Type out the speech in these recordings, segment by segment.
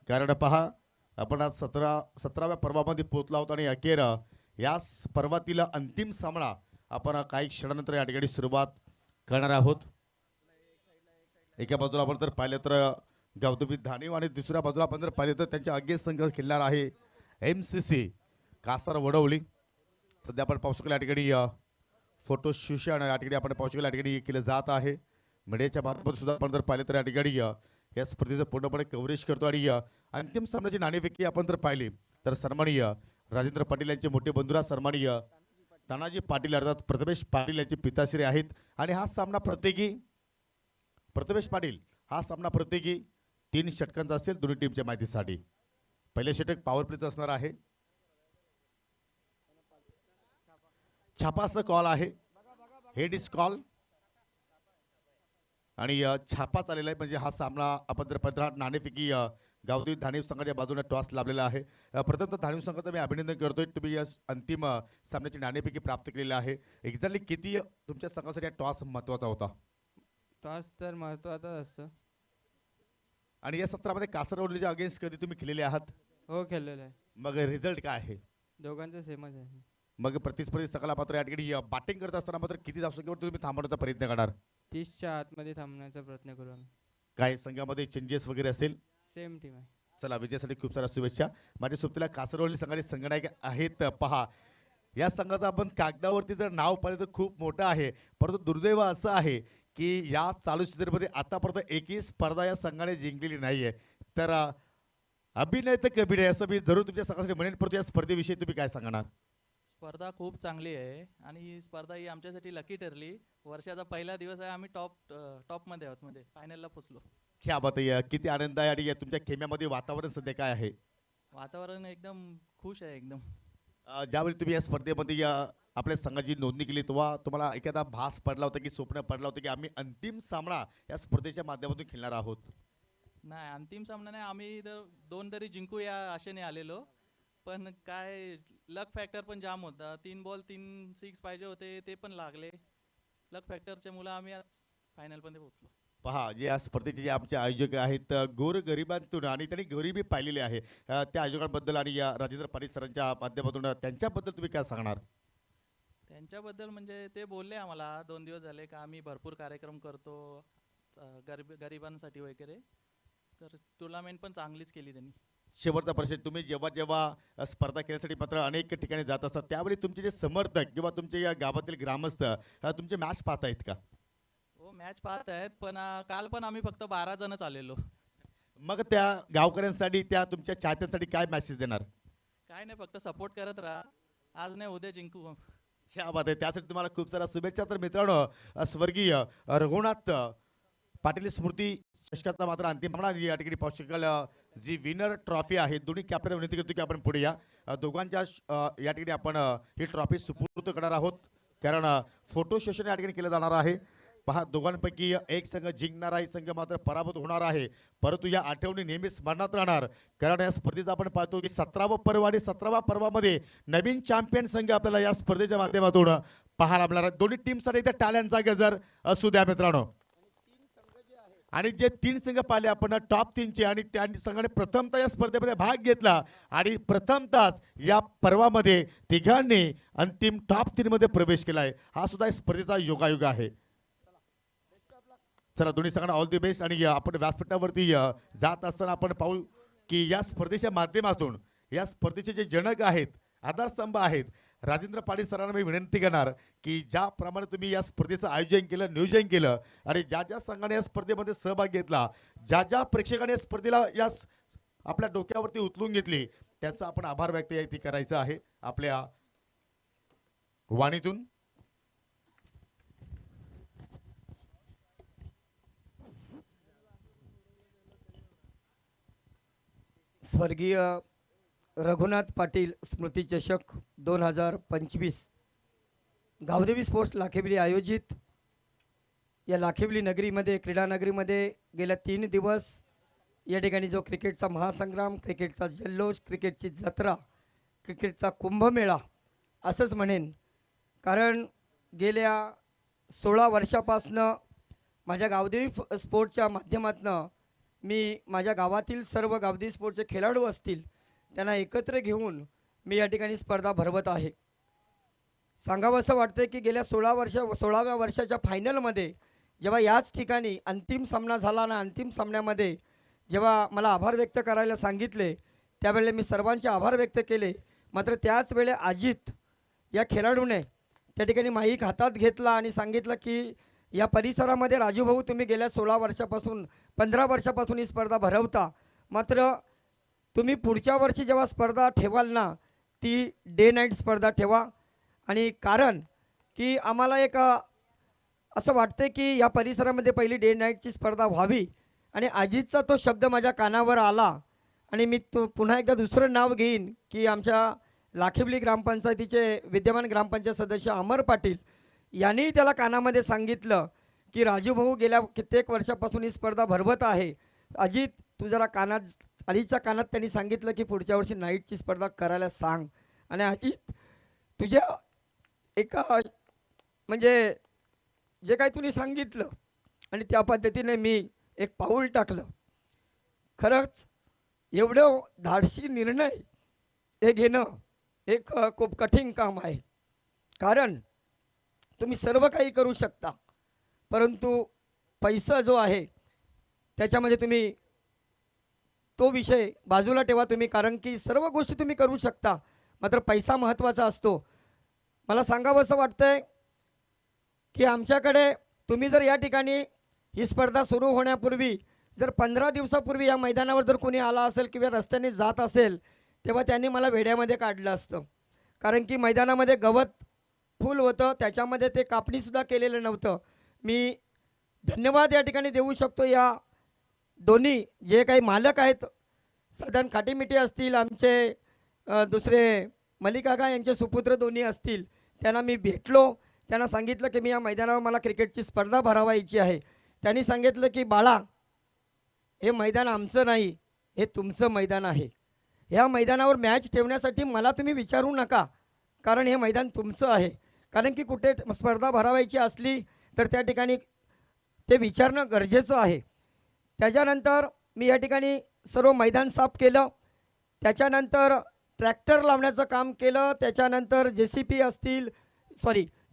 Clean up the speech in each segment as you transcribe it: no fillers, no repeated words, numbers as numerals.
कारण पहा आपण आज 17व्या पर्वामध्ये पोहोचलो आहोत आणि अखेर या पर्वातील अंतिम सामना आपण काही क्षणानंतर या ठिकाणी सुरुवात करणार आहोत। एका बाजूला आपण जर पाहिलं तर गौतमी धानीव आणि दुसऱ्या बाजूला आपण जर पाहिलं तर त्यांच्या अगेन्स्ट संघ खेळणार आहे MCC कासार वडवली। सध्या आपण पाहू शकतो या ठिकाणी फोटो शूशन या ठिकाणी आपण पाहू शकतो या ठिकाणी केलं जात आहे। मीडियाच्या मार्फत सुद्धा आपण जर पाहिलं तर या ठिकाणी या स्पर्धेचं पूर्णपणे कव्हरेज करतो आणि अंतिम सामन्याची नाणेफेकी आपण जर पाहिली तर सन्माननीय राजेंद्र पाटील यांचे मोठे बंधुरा सन्माननीय तानाजी पाटील अर्थात प्रथमेश पाटील यांचे पिताश्री आहेत आणि हा सामना प्रत्येकी प्रथमेश पाटील हा सामना प्रत्येकी 3 षटकांचा असेल दोन्ही टीमच्या माहितीसाठी। पहिले षटक पॉवर प्लेचं असणार आहे। छापाचा कॉल आहे, हेड इज कॉल आणि छापा चाललेला आहे म्हणजे हा सामना आपण जर 15 नाणेफेकी गावदेवी धानीव संघाच्या बाजूने टॉस लाभलेला आहे। प्रथम तर धानीव संघाचं मी अभिनंदन करतोय, तुम्ही या अंतिम सामन्याची नाणेफेकी प्राप्त केलेली आहे। एक्झॅक्टली किती तुमच्या संघासाठी हा टॉस महत्त्वाचा होता? टॉस तर महत्त्वाचा असतो आणि या सत्रामध्ये कासरवडलीच्या अगेन्स्ट कधी तुम्ही खेळलेले आहात? हो खेळलेलं आहे। मग रिझल्ट काय आहे? दोघांचं सेमच आहे। मग प्रतिस्पर्धी सकाळला मात्र या ठिकाणी बॅटिंग करत असताना मात्र किती धावसंख्येवर तुम्ही थांबवण्याचा प्रयत्न करणार? 30च्या आतमध्ये थांबण्याचा प्रयत्न करू आम्ही। काय संघामध्ये चेंजेस वगैरे असेल? सेम टीम आहे। चला विजयासाठी खूप साऱ्या शुभेच्छा। माझ्या सोबतीला कासरवडली संघाचे संघनायक आहेत। पहा या संघाचं आपण कागदावरती जर नाव पाहिलं तर खूप मोठं आहे, परंतु दुर्दैव असं आहे की या चालू सीझनमध्ये आतापर्यंत एकही स्पर्धा या संघाने जिंकलेली नाहीये। तर अभिनय तर कबीर आहे असं मी जरूर तुमच्या संघासाठी म्हणेन, परंतु या स्पर्धेविषयी तुम्ही काय सांगणार? स्पर्धा खूप चांगली आहे आणि ही स्पर्धा ही आमच्यासाठी लकी ठरली। वर्षाचा पहिला दिवस आहे, आम्ही टॉपमध्ये आहोत, मध्ये फायनलला पोहोचलो। क्या बात आहे, किती आनंद आहे। आणि तुमच्या खेम्यामध्ये वातावरण सध्या काय आहे? वातावरण एकदम खुश आहे एकदम। ज्यावेळी तुम्ही या स्पर्धेमध्ये आपल्या संघाची नोंदणी केली तेव्हा तुम्हाला एखादा भास पडला होता की स्वप्न पडला होतं की आम्ही अंतिम सामना या स्पर्धेच्या माध्यमातून खेळणार आहोत? नाही, अंतिम सामना नाही, आम्ही 2 तरी जिंकू या आशेने आलेलो, पण काय लक फॅक्टर पण जाम होता। 3 बॉल 3 सिक्स पाहिजे होते, ते पण लागले। लक फॅक्टरच्या मुळे आम्ही आज फायनलमध्ये पोहोचलो। पहा जे या स्पर्धेचे जे आमचे आयोजक आहेत गोरगरिबांतून आणि त्यांनी गरिबी पाहिलेली आहे, त्या आयोजकांबद्दल आणि या राजेंद्र पाटील सरांच्या माध्यमातून त्यांच्याबद्दल तुम्ही काय सांगणार? त्यांच्याबद्दल म्हणजे ते बोलले आम्हाला 2 दिवस झाले का आम्ही भरपूर कार्यक्रम करतो गरिबांसाठी वगैरे, तर टुर्नामेंट पण चांगलीच केली त्यांनी। शेवटचा प्रश्न, तुम्ही जेव्हा जेव्हा स्पर्धा खेळण्यासाठी मात्र अनेक ठिकाणी जात असतात त्यावेळी तुमचे जे समर्थक किंवा तुमचे या गावातील ग्रामस्थ तुमचे मॅच पाहतायत का? हो मॅच पाहत आहेत, पण काल पण आम्ही फक्त 12 जणच आलेलो। मग त्या गावकऱ्यांसाठी त्या तुमच्या चाहत्यांसाठी काय मेसेज देणार? काय नाही, फक्त सपोर्ट करत राहा, आज नाही उद्या जिंकू। क्या बात आहे, त्यासाठी तुम्हाला खूप साऱ्या शुभेच्छा। तर मित्रांनो स्वर्गीय रघुनाथ पाटील स्मृती चषकाचा मात्र अंतिम सामना या ठिकाणी पाहू शकाल। जी विनर ट्रॉफी आहे दोन्ही कॅप्टन विनंती करतो की आपण पुढे या दोघांच्या या ठिकाणी आपण ही ट्रॉफी सुपूर्द करणार आहोत, कारण फोटो सेशन या ठिकाणी केलं जाणार आहे। पहा दोघांपैकी एक संघ जिंकणार आहे, संघ मात्र पराभूत होणार आहे, परंतु या आठवणी नेहमी स्मरणात राहणार, कारण या स्पर्धेचा आपण पाहतो की 17वा पर्व आणि 17व्या पर्वामध्ये नवीन चॅम्पियन संघ आपल्याला या स्पर्धेच्या माध्यमातून पाहायला मिळणार आहे। दोन्ही टीमसाठी त्या टाळ्यांचा गजर असू द्या मित्रांनो। आणि जे 3 संघ पाहिले आपण टॉप 3चे आणि त्या संघाने प्रथमतः या स्पर्धेमध्ये भाग घेतला आणि प्रथमतःच या पर्वामध्ये तिघांनी अंतिम टॉप 3 मध्ये प्रवेश केला आहे, हा सुद्धा स्पर्धेचा योगायोग आहे। चला दोन्ही संघांना ऑल दी बेस्ट। आणि आपण व्यासपीठावरती जात असताना आपण पाहू की या स्पर्धेच्या माध्यमातून या स्पर्धेचे जे जनक आहेत, आधारस्तंभ आहेत, राजेंद्र पाटील सरांना मी विनंती करणार की ज्याप्रमाणे तुम्ही या स्पर्धेचं आयोजन केलं, नियोजन केलं आणि ज्या ज्या संघाने या स्पर्धेमध्ये सहभाग घेतला, ज्या ज्या प्रेक्षकाने स्पर्धेला या आपल्या डोक्यावरती उचलून घेतली, त्याचा आपण आभार व्यक्त करायचं आहे आपल्या वाणीतून। स्वर्गीय रघुनाथ पाटील स्मृती चषक 2025 गावदेवी स्पोर्ट्स लाखेबली आयोजित या लाखेबली नगरीमध्ये क्रीडा नगरीमध्ये गेल्या 3 दिवस या ठिकाणी जो क्रिकेटचा महासंग्राम, क्रिकेटचा जल्लोष, क्रिकेटची जत्रा, क्रिकेटचा कुंभमेळा असंच म्हणेन, कारण गेल्या 16 वर्षापासनं माझ्या गावदेवी स्पोर्ट्सच्या माध्यमातून मी माझ्या गावातील सर्व गावदी स्पोर्टचे खेळाडू असतील त्यांना एकत्र घेऊन मी या ठिकाणी स्पर्धा भरवत आहे. सांगावं असं वाटतं की गेल्या 16व्या वर्षाच्या फायनलमध्ये जेव्हा याच ठिकाणी अंतिम सामना झाला ना, अंतिम सामन्यामध्ये जेव्हा मला आभार व्यक्त करायला सांगितले त्यावेळेला मी सर्वांचे आभार व्यक्त केले. मात्र त्याच वेळे अजित या खेळाडूने त्या ठिकाणी माईक हातात घेतला आणि सांगितलं की या परिसरामध्ये राजूभाऊ तुम्ही गेल्या 15 वर्षापासून ही स्पर्धा भरवता, मात्र तुम्ही पुढच्या वर्षी जेव्हा स्पर्धा ठेवाल ना ती डे नाईट स्पर्धा ठेवा. आणि कारण की आम्हाला एक असं वाटतं की या परिसरामध्ये पहिली डे नाईटची स्पर्धा व्हावी. आणि अजितचा तो शब्द माझ्या कानावर आला आणि मी तो पुन्हा एकदा दुसरं नाव घेईन की आमच्या लाखिवली ग्रामपंचायतीचे विद्यमान ग्रामपंचायत सदस्य अमर पाटील यांनी त्याला कानामध्ये सांगितलं की राजूभाऊ गेल्या कित्येक वर्षापासून ही स्पर्धा भरवत आहे. अजित तू जरा अजितच्या कानात त्यांनी सांगितलं की पुढच्या वर्षी नाईटची स्पर्धा करायला सांग. आणि अजित तुझ्या एका म्हणजे जे काही तुम्ही सांगितलं आणि त्या पद्धतीने मी एक पाऊल टाकलं. खरंच एवढं धाडसी निर्णय हे घेणं एक खूप कठीण काम आहे. कारण तुम्ही सर्व काही करू शकता, परंतु पैसा जो आहे त्याच्यामध्ये तुम्ही तो विषय बाजूला ठेवा तुम्ही. कारण की सर्व गोष्टी तुम्ही करू शकता, मात्र पैसा महत्त्वाचा असतो. मला सांगावं असं वाटतंय की आमच्याकडे तुम्ही जर या ठिकाणी ही स्पर्धा सुरू होण्यापूर्वी जर 15 दिवसापूर्वी या मैदानावर जर कोणी आला असेल किंवा रस्त्याने जात असेल तेव्हा त्यांनी मला वेड्यामध्ये काढलं असतं. कारण की मैदानामध्ये गवत फुल होतं, त्याच्यामध्ये ते कापणीसुद्धा केलेलं नव्हतं. मी धन्यवाद या ठिकाणी देऊ शकतो या दोन्ही जे काही मालक आहेत, सदन काटीमिटी असतील, आमचे दुसरे मलिकाका यांचे सुपुत्र दोन्ही असतील, त्यांना मी भेटलो. त्यांना सांगितलं की मी या मैदानावर मला क्रिकेटची स्पर्धा भरवायची आहे. त्यांनी सांगितलं की बाळा हे मैदान आमचं नाही, हे तुमचं मैदान आहे. ह्या मैदानावर मॅच ठेवण्यासाठी मला तुम्ही विचारू नका, कारण हे मैदान तुमचं आहे. कारण की कुठे स्पर्धा भरवायची असली तर त्या ठिकाणी ते विचारणं गरजेचं आहे. त्याच्यानंतर मी या ठिकाणी सर्व मैदान साफ केलं. त्याच्यानंतर ट्रॅक्टर लावण्याचं काम केलं. त्याच्यानंतर JCP असतील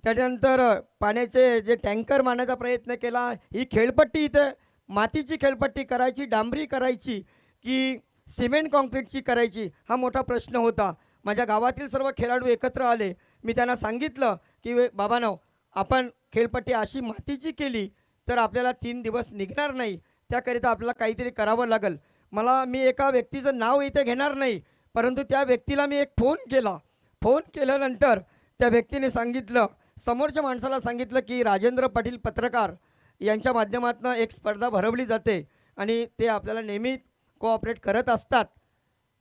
त्याच्यानंतर पाण्याचे जे टँकर मारण्याचा प्रयत्न केला. ही खेळपट्टी इथे मातीची खेळपट्टी करायची, डांबरी करायची की सिमेंट कॉन्क्रीटची करायची, हा मोठा प्रश्न होता. माझ्या गावातील सर्व खेळाडू एकत्र आले. मी त्यांना सांगितलं की बाबांनो, आपण खेळपट्टी अशी मातीची केली तर आपल्याला 3 दिवस निघणार नाही, त्याकरिता आपल्याला काहीतरी करावं लागेल. मी एका व्यक्तीचं नाव इथे घेणार नाही, परंतु त्या व्यक्तीला मी एक फोन केला. फोन केल्यानंतर त्या व्यक्तीने सांगितलं, समोरच्या माणसाला सांगितलं की राजेंद्र पाटील पत्रकार यांच्या माध्यमातून एक स्पर्धा भरवली जाते आणि ते आपल्याला नेहमी कोऑपरेट करत असतात.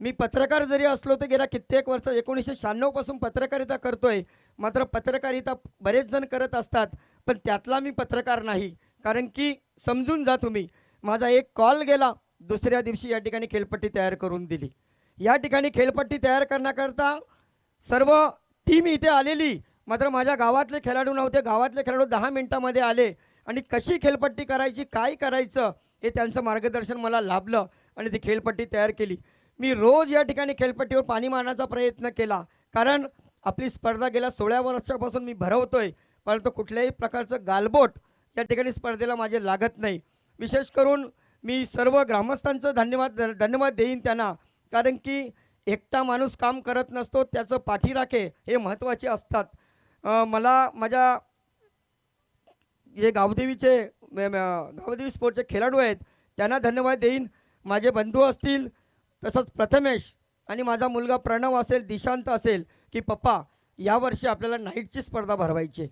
मी पत्रकार जरी असलो तर गेल्या कित्येक वर्ष 1996 पासून पत्रकारिता करतोय. मात्र पत्रकारिता बरेच जण करत असतात, पण त्यातला मी पत्रकार नाही. कारण की समजून जा तुम्ही, माझा एक कॉल गेला, दुसऱ्या दिवशी या ठिकाणी खेळपट्टी तयार करून दिली. या ठिकाणी खेळपट्टी तयार करण्याकरता सर्व टीम इथे आलेली, मात्र माझ्या गावातले खेळाडू नव्हते. गावातले खेळाडू 10 मिनिटामध्ये आले आणि कशी खेळपट्टी करायची, काय करायचं हे त्यांचं मार्गदर्शन मला लाभलं आणि ती खेळपट्टी तयार केली. मी रोज या ठिकाणी खेळपट्टीवर पाणी मारण्याचा प्रयत्न केला, कारण आपली स्पर्धा गेल्या 16 वर्षापासून मी भरवतोय, परंतु कुठल्याही प्रकारचं गालबोट या ठिकाणी स्पर्धेला माझे लागत नाही. विशेष करून मी सर्व ग्रामस्थांचं धन्यवाद देईन त्यांना, कारण की एकटा माणूस काम करत नसतो, त्याचं पाठीराखे हे महत्त्वाचे असतात. मला माझ्या जे गावदेवी स्पोर्टचे खेळाडू आहेत त्यांना धन्यवाद देईन. माझे बंधू असतील, तसंच प्रथमेश आणि माझा मुलगा प्रणव असेल, दिशांत असेल, की पप्पा यावर्षी आपल्याला नाईटची स्पर्धा भरवायची.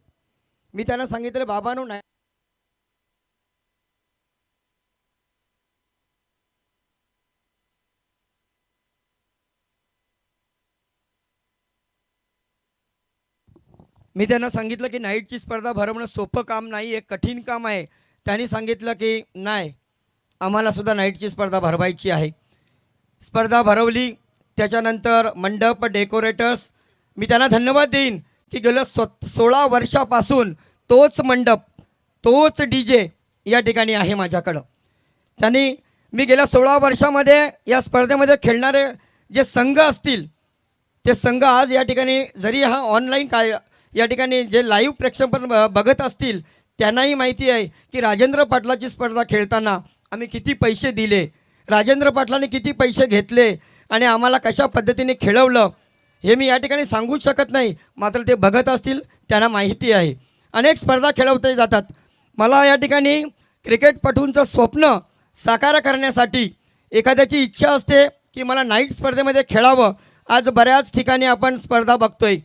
मी त्यांना सांगितलं बाबांनो, मी त्यांना सांगितलं की नाईटची स्पर्धा भरवणं सोपं काम नाही, एक कठीण काम आहे. त्यांनी सांगितलं की नाही, आम्हाला सुद्धा नाईटची स्पर्धा भरवायची आहे. स्पर्धा भरवली. त्याच्यानंतर मंडप, डेकोरेटर्स, मी त्यांना धन्यवाद देईन की गेल्या 16 वर्षापासून तोच मंडप, तोच DJ या ठिकाणी आहे माझ्याकडं. त्यांनी मी गेल्या 16 वर्षामध्ये या स्पर्धेमध्ये खेळणारे जे संघ असतील ते संघ आज या ठिकाणी जरी हा ऑनलाईन काय या ठिकाणी जे लाईव्ह प्रेक्षेपण बघत असतील त्यांनाही माहिती आहे की राजेंद्र पाटलाची स्पर्धा खेळताना आम्ही किती पैसे दिले, राजेंद्र पाटलांनी किती पैसे घेतले आणि आम्हाला कशा पद्धतीने खेळवलं हे मी या ठिकाणी सांगू शकत नाही, मात्र ते बघत असतील त्यांना माहिती आहे. अनेक स्पर्धा खेळवते जातात. मला या ठिकाणी क्रिकेटपटूंचं स्वप्न साकार करण्यासाठी एखाद्याची इच्छा असते की मला नाईट स्पर्धेमध्ये खेळावं. आज बऱ्याच ठिकाणी आपण स्पर्धा बघतोय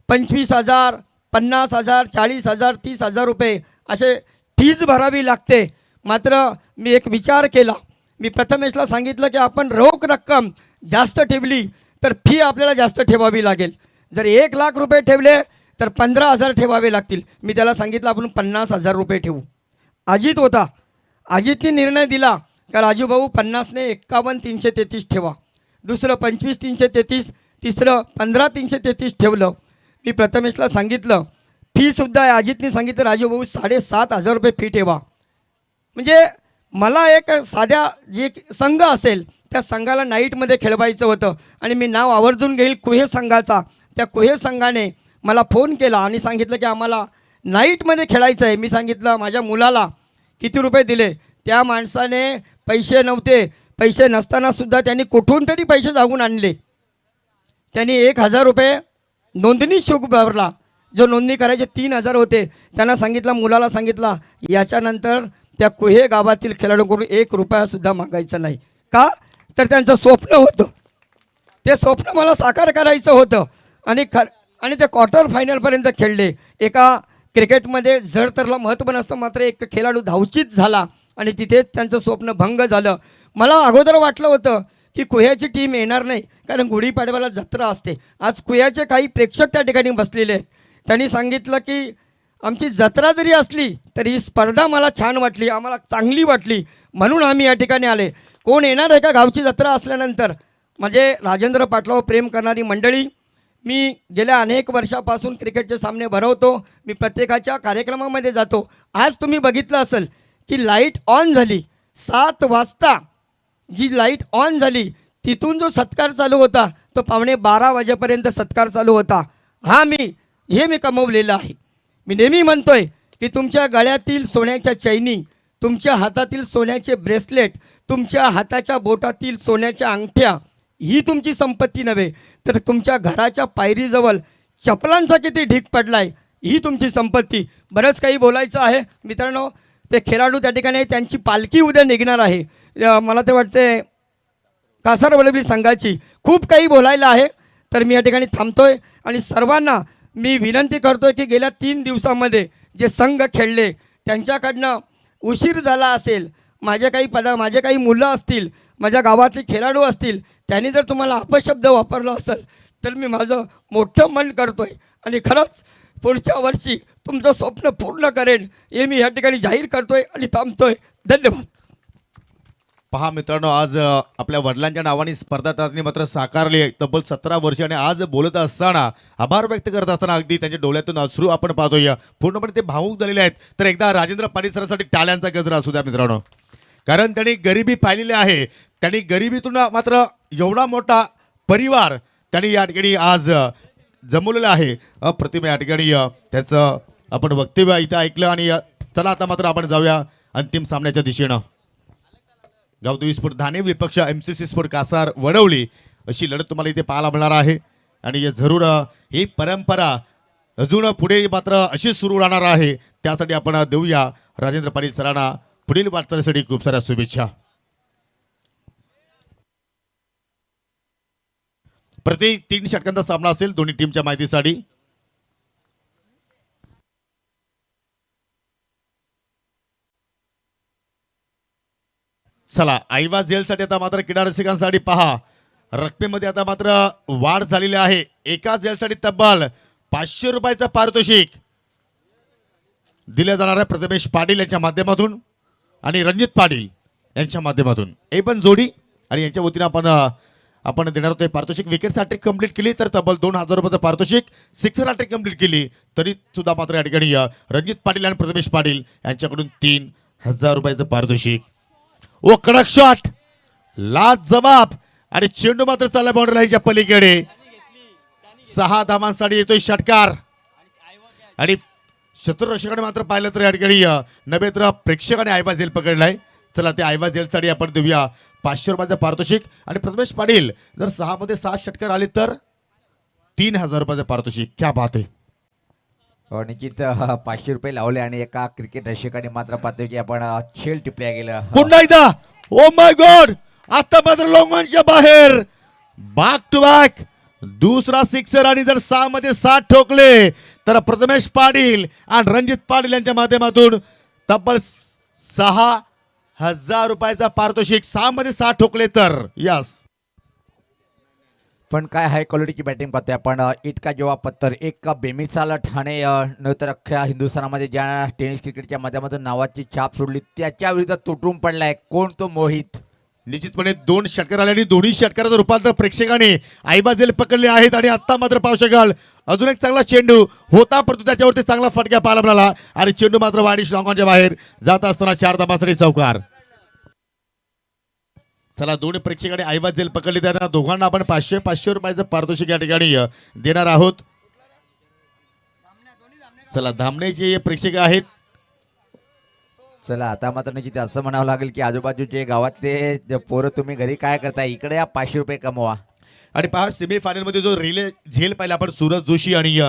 25,000, 50,000, 40,000, 30,000 रुपये असे फीज भरावी लागते. मात्र मी एक विचार केला, मी प्रथमेशला सांगितलं की आपण रोख रक्कम जास्त ठेवली तर फी आपल्याला जास्त ठेवावी लागेल. जर 1 लाख रुपये ठेवले तर 15,000 ठेवावे लागतील. मी त्याला सांगितलं आपण 50,000 रुपये ठेवू. अजित होता, अजितने निर्णय दिला का राजू भाऊ 50ने 51,333 ठेवा, दुसरं 25,333, तिसरं 15,333 ठेवलं. मी प्रथमेशला सांगितलं फीसुद्धा अजितने सांगितलं राजू भाऊ 7,500 रुपये फी ठेवा. म्हणजे मला एक साध्या जे संघ असेल त्या संघाला नाईटमध्ये खेळवायचं होतं आणि मी नाव आवर्जून घेईल कुहे संघाचा. त्या कुहे संघाने मला फोन केला आणि सांगितलं की आम्हाला नाईटमध्ये खेळायचं आहे. मी सांगितलं माझ्या मुलाला किती रुपये दिले. त्या माणसाने पैसे नव्हते, पैसे नसतानासुद्धा त्यांनी कुठून तरी पैसे जागून आणले. त्यांनी 1,000 रुपये नोंदणी शुल्क भरला. जो नोंदणी करायचे 3,000 होते. त्यांना सांगितलं, मुलाला सांगितलं याच्यानंतर त्या कुहे गावातील खेळाडूंकडून 1 रुपयासुद्धा मागायचं नाही. का तर त्यांचं स्वप्न होतं, ते स्वप्न मला साकार करायचं होतं. आणि ते क्वार्टर फायनलपर्यंत खेळले. एका क्रिकेटमध्ये जर तरला महत्त्व नसतं, मात्र एक खेळाडू धावचीत झाला आणि तिथेच त्यांचं स्वप्न भंग झालं. मला अगोदर वाटलं होतं की कुह्याची टीम येणार नाही, कारण गुढीपाडव्याला जत्रा असते. आज कुह्याचे काही प्रेक्षक त्या ठिकाणी बसलेले आहेत. त्यांनी सांगितलं की आमची जत्रा जरी असली तरी ही स्पर्धा मला छान वाटली, आम्हाला चांगली वाटली, म्हणून आम्ही या ठिकाणी आले. कोण येणार आहे का गावची जत्रा असल्यानंतर? म्हणजे राजेंद्र पाटलावर प्रेम करणारी मंडळी, मी गेल्या अनेक वर्षापासून क्रिकेटचे सामने भरवतो. मी प्रत्येकाच्या कार्यक्रमामध्ये जातो. आज तुम्ही बघितलं असेल की लाईट ऑन झाली 7 वाजता, जी लाईट ऑन झाली तिथून जो सत्कार चालू होता तो 11:15 वाजेपर्यंत सत्कार चालू होता. हे मी कमवलेलं आहे. मी नेहमी म्हणतोय की तुमच्या गळ्यातील सोन्याच्या चैनी, तुमच्या हातातील सोन्याचे ब्रेसलेट, तुमच्या हाताच्या बोटातील सोन्याच्या अंगठ्या ही तुमची संपत्ती नव्हे, तर तुमच्या घराच्या पायरीजवळ चपलांचा किती ढीग पडलाय ही तुमची संपत्ती. बरंच काही बोलायचं आहे मित्रांनो. ते खेळाडू त्या ठिकाणी त्यांची पालखी उद्या निघणार आहे. मला ते वाटते कासार वडवली संघाची. खूप काही बोलायला आहे, तर मी या ठिकाणी थांबतोय आणि सर्वांना मी विनंती करतोय की गेल्या 3 दिवसामध्ये जे संघ खेळले त्यांच्याकडनं उशीर झाला असेल, माझे काही मुलं असतील, माझ्या गावातले खेळाडू असतील, त्यांनी जर तुम्हाला अपशब्द वापरला असेल तर मी माझं मोठं मन करतोय आणि खरंच पुढच्या वर्षी तुमचं स्वप्न पूर्ण करेन हे मी या ठिकाणी जाहीर करतोय आणि थांबतोय. धन्यवाद. पहा मित्रांनो, आज आपल्या वडिलांच्या नावाने स्पर्धा त्यांनी मात्र साकारली आहे. तब्बल 17 वर्ष आणि आज बोलत असताना, आभार व्यक्त करत असताना अगदी त्यांच्या डोळ्यातून अश्रू आपण पाहतोय. पूर्णपणे ते भावूक झालेले आहेत. तर एकदा राजेंद्र पाटील सरांसाठी टाळ्यांचा गजर असू द्या मित्रांनो, कारण त्यांनी गरिबी पाहिलेली आहे. त्यांनी गरिबीतून मात्र एवढा मोठा परिवार त्यांनी या ठिकाणी आज जमवलेला आहे. अप्रतिम या ठिकाणी त्याचं आपण वक्तव्य इथं ऐकलं. आणि चला आता मात्र आपण जाऊया अंतिम सामन्याच्या दिशेनं. गावदेवी स्पोर्ट धाने विपक्ष MCC स्पोर्ट कासार वडवली अशी लढत तुम्हाला इथे पाहायला मिळणार आहे. आणि जरूर ही परंपरा अजून पुढे मात्र अशी सुरू राहणार आहे. त्यासाठी आपण देऊया राजेंद्र पाटील सरांना पुढील वाटचालीसाठी खूप साऱ्या शुभेच्छा. प्रति 3 षटकांचा सामना असेल दोन्ही टीमच्या माहितीसाठी. चला, ऐवाज जेलसाठी आता मात्र क्रीडा रसिकांसाठी पहा, रकमेमध्ये आता मात्र वाढ झालेली आहे. एका जेलसाठी तब्बल 500 रुपयाचं पारितोषिक दिलं जाणार आहे प्रथमेश पाटील यांच्या माध्यमातून आणि रणजित पाटील यांच्या माध्यमातून. हे पण जोडी आणि यांच्या वतीनं आपण देणार होतो पारितोषिक. विकेट हॅट्रिक कंप्लीट केली तर तब्बल 2,000 रुपयाचं पारितोषिक. सिक्सर हॅट्रिक कंप्लीट केली तरी सुद्धा मात्र या ठिकाणी रणजित पाटील आणि प्रथमेश पाटील यांच्याकडून 3,000 रुपयाचं पारितोषिक. ओ कडक शॉट लाजवाब आणि चेंडू मात्र चालला बाउंड्री लाईनच्या पलीकडे. 6 धावांसाठी येतोय षटकार आणि शत्रुरक्षकाने मात्र पाहिलं तर या ठिकाणी नव्हे तर प्रेक्षकाने आयवा झेल पकडलाय. चला ते आयवा झेलसाठी आपण देऊया 500 रुपयाचं पारितोषिक. आणि प्रथमेश पाटील जर 6 मध्ये 7 षटकार आले तर 3000 रुपयाचं पारितोषिक. क्या बात आहे. हो, निश्चित 500 रुपये लावले आणि एका क्रिकेट रसिकाने मात्र पाहतोय की आपण खेळ टिपल्या गेलं. पुन्हा एकदा ओ माय गॉड, आता मात्र लॉंगॉनच्या बाहेर बॅक टू बॅक दुसरा सिक्सर. आणि जर 6 मध्ये 7 ठोकले तर प्रथमेश पाटील आणि रणजित पाटील यांच्या माध्यमातून तब्बल 6000 रुपयाचा पारितोषिक. 6 मध्ये 7 ठोकले तर यस. पण काय हाय क्वालिटीची बॅटिंग पाहतोय आपण. इटका जेव्हा पत्तर एक बेमिसाल ठाणे न तर अख्ख्या हिंदुस्थानामध्ये ज्या टेनिस क्रिकेटच्या माध्यमातून नावाची छाप सोडली त्याच्या विरुद्ध तुटून पडलाय. कोण तो मोहित. निश्चितपणे 2 षटकार आले आणि दोन्ही षटकाराचं रूपांतर प्रेक्षकाने आईबाजेल पकडले आहेत. आणि आता मात्र पाहू शकाल अजून एक चांगला चेंडू होता परंतु त्याच्यावरती चांगला फटका पाहायला मिळाला आणि चेंडू मात्र वाडिश लॉंगॉनच्या बाहेर जात असताना 4 धावांसाठी चौकार. चला दोन्ही प्रेक्षकाने आईबाजेल पकडली त्यांना दोघांना आपण 500 रुपयाचं पारितोषिक या ठिकाणी देणार आहोत. चला धामणेचे हे प्रेक्षक आहेत. चला आता मात्र निश्चित असं म्हणावं लागेल की आजूबाजूचे गावातले पोरं तुम्ही घरी काय करताय इकडे या 500 रुपये कमवा. आणि पहा सेमीफायनल मध्ये जो रिले झेल पाहिला आपण सूरज जोशी आणि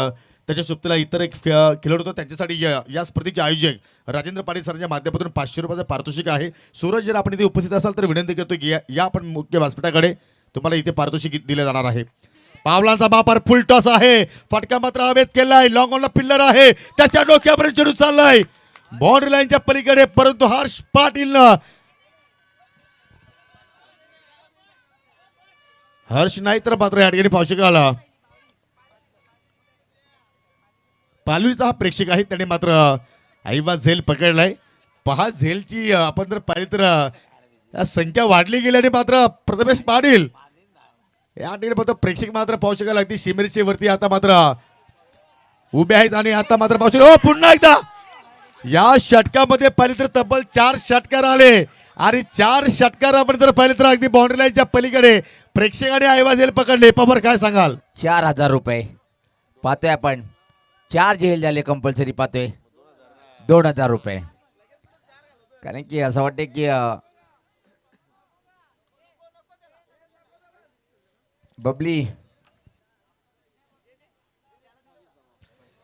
त्याच्या सोबतीला इतर एक खेळाडू होतो त्यांच्यासाठी या स्पर्धेचे आयोजक राजेंद्र पाटील सरांच्या माध्यमातून 500 रुपयाचं पारितोषिक आहे. सूरज जर आपण इथे उपस्थित असाल तर विनंती करतो की या आपण मुख्य व्यासपीठाकडे तुम्हाला इथे पारितोषिक दिले जाणार आहे. पावलांचा बापर फुल टॉस आहे. फटका मात्र हवेत केलाय. लॉंग ऑनला पिल्लर आहे. त्याच्या डोक्यापर्यंत चेंडू चाललाय बाउंड्री लाईनच्या पलीकडे परंतु हर्ष पाटीलनं हर्ष नाही तर मात्र या ठिकाणी पाहू शकाल पालवीचा हा प्रेक्षक आहे त्याने मात्र आईवा झेल पकडलाय. पहा झेलची आपण जर पाहिली तर संख्या वाढली गेल्याने मात्र प्रथमेश पाटील या ठिकाणी मात्र प्रेक्षक मात्र पाहू शकाल अगदी सीमेच्या वरती आता मात्र उभे आहेत. आणि आता मात्र पाहू शकाल पुन्हा एकदा या षटकामध्ये पाहिले तर तब्बल 4 षटकार आले आणि 4 षटकार आपण जर पाहिले तर अगदी बाउंड्री लाईनच्या पलीकडे प्रेक्षकाने आईवा झेल पकडले. पवार काय सांगाल. 4000 रुपये पाहतोय आपण. 4 झेल झाले कंपल्सरी पाहतोय. 2000 रुपये. कारण की असं वाटते की बबली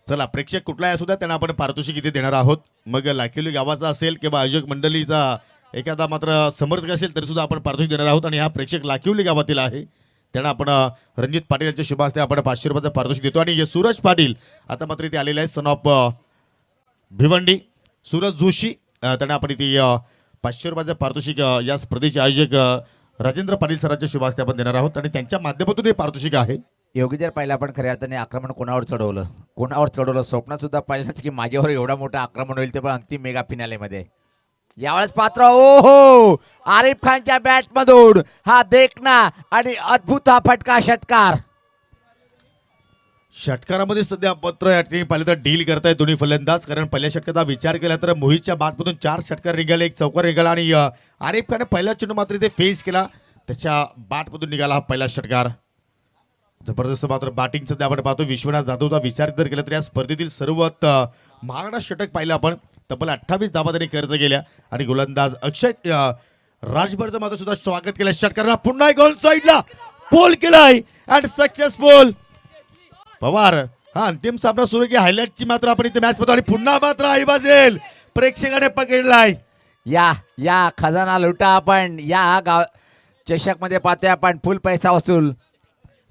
चला प्रेक्षक कुठलाही असू द्या त्यांना आपण पारितोषिक इथे देणार आहोत. मग लाखिवली गावाचा असेल किंवा आयोजक मंडळीचा एखादा मात्र समर्थक असेल तरी सुद्धा आपण पारितोषिक देणार आहोत. आणि हा प्रेक्षक लाखिवली गावातील आहे त्यांना आपण रणजित पाटील यांच्या शुभ हस्ते आपण 500 रुपयाचं पारितोषिक देतो. आणि सूरज पाटील आता मात्र इथे आलेले आहे सन ऑफ भिवंडी सूरज जोशी त्यांना आपण इथे 500 रुपयाचं पारितोषिक या स्पर्धेचे आयोजक राजेंद्र पाटील सरांच्या शुभ हस्ते आपण देणार आहोत. आणि त्यांच्या माध्यमातून हे पारितोषिक आहे. योगी जर पाहिलं आपण खऱ्या अर्थाने आक्रमण कोणावर चढवलं स्वप्नात सुद्धा पाहिलं की माझ्यावर एवढा मोठा आक्रमण होईल ते पण अंतिम मेगा फिनालेमध्ये. यावेळेस पात्र ओहो आरिफ खानच्या बॅट मधून हा देखना आणि अद्भुत हा फटका षटकार. षटकारामध्ये सध्या पत्र या ठिकाणी पाहिलं तर डील करतायत दोन्ही फलंदाज. कारण पहिल्या षटकाचा विचार केला तर मोहितच्या बॅटमधून 4 षटकार निघाले 1 चौकार निघाला आणि आरिफ खानने पहिला चेंडू मात्र इथे फेस केला त्याच्या बॅटमधून निघाला हा पहिला षटकार. जबरदस्त मात्र बॅटिंग सध्या आपण पाहतो. विश्वनाथ जाधवचा विचार जर केला तर या स्पर्धेतील सर्वात महागडा षटक पाहिलं आपण. तब्बल 28 धावा त्यांनी कर्ज केल्या आणि गोलंदाज अक्षय राजभरचं मात्र सुद्धा स्वागत केलं षटकाराला. पुन्हा एक ऑन साईडला पोल केलाय अँड सक्सेसफुल. पवार हा अंतिम सामना सुरू की हायलाइटची मात्र आपण इथे मॅच पाहतो. आणि पुन्हा मात्र आईवा झेल प्रेक्षकाने पकडलाय. या खजाना लुटा आपण. या गाव चषक मध्ये पाहतोय आपण फुल पैसा वसूल.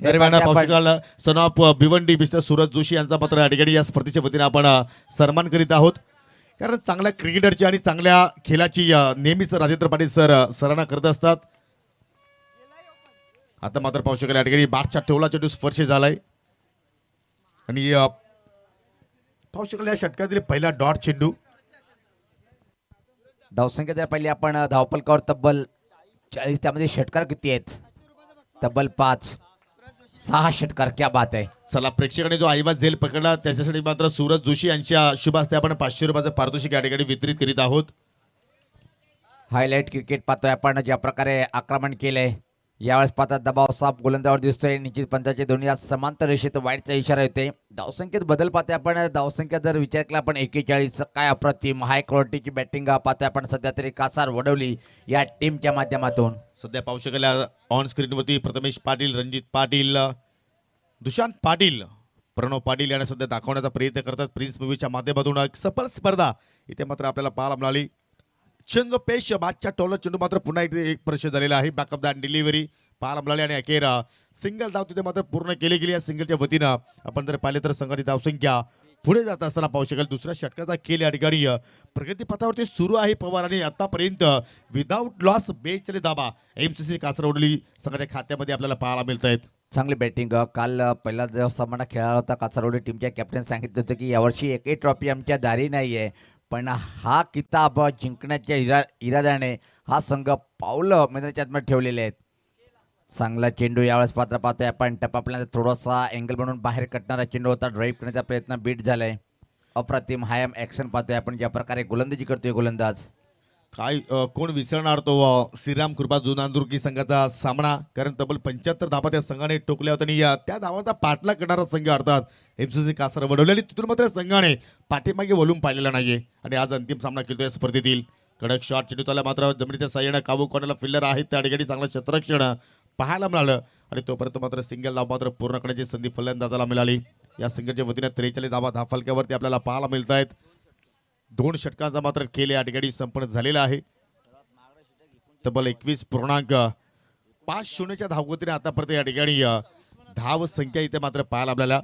दरम्यान पावसाळ्याल son of Bhiwandi mister Suraj Joshi यांचा मात्र या ठिकाणी या स्पर्धेच्या वतीने आपण सन्मान करीत आहोत. कारण चांगल्या क्रिकेटरची आणि चांगल्या खेळाची नेहमीच राजेंद्र पाटील सरांना करत असतात. आता मात्र पाहू शकाल या ठिकाणी बॅटच्या ठेवला चेंडू स्पर्श झालाय आणि पाहू शकाल या षटकातील पहिला डॉट चेंडू. धावसंख्या जर पाहिली आपण धावपलकावर तब्बल 40 त्यामध्ये षटकार किती आहेत. तब्बल 5-6 षटकार. क्या बात आहे. चला प्रेक्षकाने जो आईवा झेल पकडला त्याच्यासाठी मात्र सूरज जोशी यांच्या शुभ हस्ते आपण 500 रुपयाचं पारितोषिक या ठिकाणी वितरित करीत आहोत. हायलाइट क्रिकेट पाहतोय आपण ज्या प्रकारे आक्रमण केलंय यावेळेस पाहता दबाव साफ गोलंदावर दिसतोय. निश्चित पंचाचे दोन्ही आज समांतर रेषेत वाईटचा इशारा येतोय. धावसंख्येत बदल पाहतोय आपण. धावसंख्या जर विचार केला आपण 41 काय अप्रतिम हाय क्वालिटीची बॅटिंग पाहतोय आपण सध्या तरी कासार वडवली या टीमच्या माध्यमातून. सध्या पाहू शकाल ऑन स्क्रीनवरती प्रथमेश पाटील, रणजित पाटील, दुशांत पाटील, प्रणव पाटील यांना सध्या दाखवण्याचा प्रयत्न करतात. प्रिन्स मूवीच्या माध्यमातून एक सफल स्पर्धा इथे मात्र आपल्याला पाहायला मिळाली. चंद्र पेश बादच्या टोल चेंडू मात्र पुन्हा इथे एक प्रश्न झालेला आहे. बॅकअप द डिलिव्हरी पाहायला मिळाली आणि अखेर सिंगल धाव तिथे मात्र पूर्ण केली गेली. या सिंगलच्या वतीनं आपण जर पाहिले तर संघाची धावसंख्या पुढे जात असताना पाहू शकाल. दुसऱ्या षटकाचा खेळ या ठिकाणी प्रगतीपथावरती सुरू आहे पवार आणि आतापर्यंत विदाऊट लॉस 42 धावा एमसीसी कासरवडली संघाच्या खात्यामध्ये आपल्याला पाहायला मिळत आहेत. चांगली बॅटिंग. काल पहिला जो सामना खेळाला होता कासारवडी टीमच्या कॅप्टन सांगितलं होतं की यावर्षी एकही ट्रॉफी आमच्या दारी नाही आहे, पण हा किताब जिंकण्याच्या इराद्याने हा संघ पावलं मैदानाच्या आतमध्ये ठेवलेले आहेत. चांगला चेंडू यावेळेस पात्र पाहतोय आपण. टपापल्यानंतर थोडासा अँगल बनवून बाहेर कटणारा चेंडू होता. ड्राईव्ह करण्याचा प्रयत्न बीट झालाय. अप्रतिम हायम ॲक्शन पाहतोय आपण ज्या प्रकारे गोलंदाजी करतोय गोलंदाज. काय कोण विसरणार तो श्रीराम कृपा जुनांदुर्गी संघाचा सामना. कारण तब्बल 75 धावा त्या संघाने टोकल्या होत्या आणि त्या धावाचा पाठलाग करणारा संघ अर्थात एमसीसी कासार वडवले आणि तिथून मात्र संघाने पाठीमागे वळून पाहिलेला नाहीये आणि आज अंतिम सामना खेळतोय या स्पर्धेतील. कडक शॉट चेंडू त्याला मात्र जमिनीच्या साह्याने काबू करण्याला फिल्डर आहेत त्या ठिकाणी चांगलं क्षेत्ररक्षण पाहायला मिळालं आणि तोपर्यंत मात्र सिंगल धाव मात्र पूर्ण करण्याची संधी फलंदाजाला मिळाली. या संघाच्या वतीने 43 धावा धाफलक्यावरती आपल्याला पाहायला मिळत आहेत. 2 षटकांचा मात्र खेळ या ठिकाणी संपन्न झालेला आहे. तब्बल 21.50 धावगतीने आतापर्यंत या ठिकाणी धाव संख्या इथे मात्र पाहायला आपल्याला.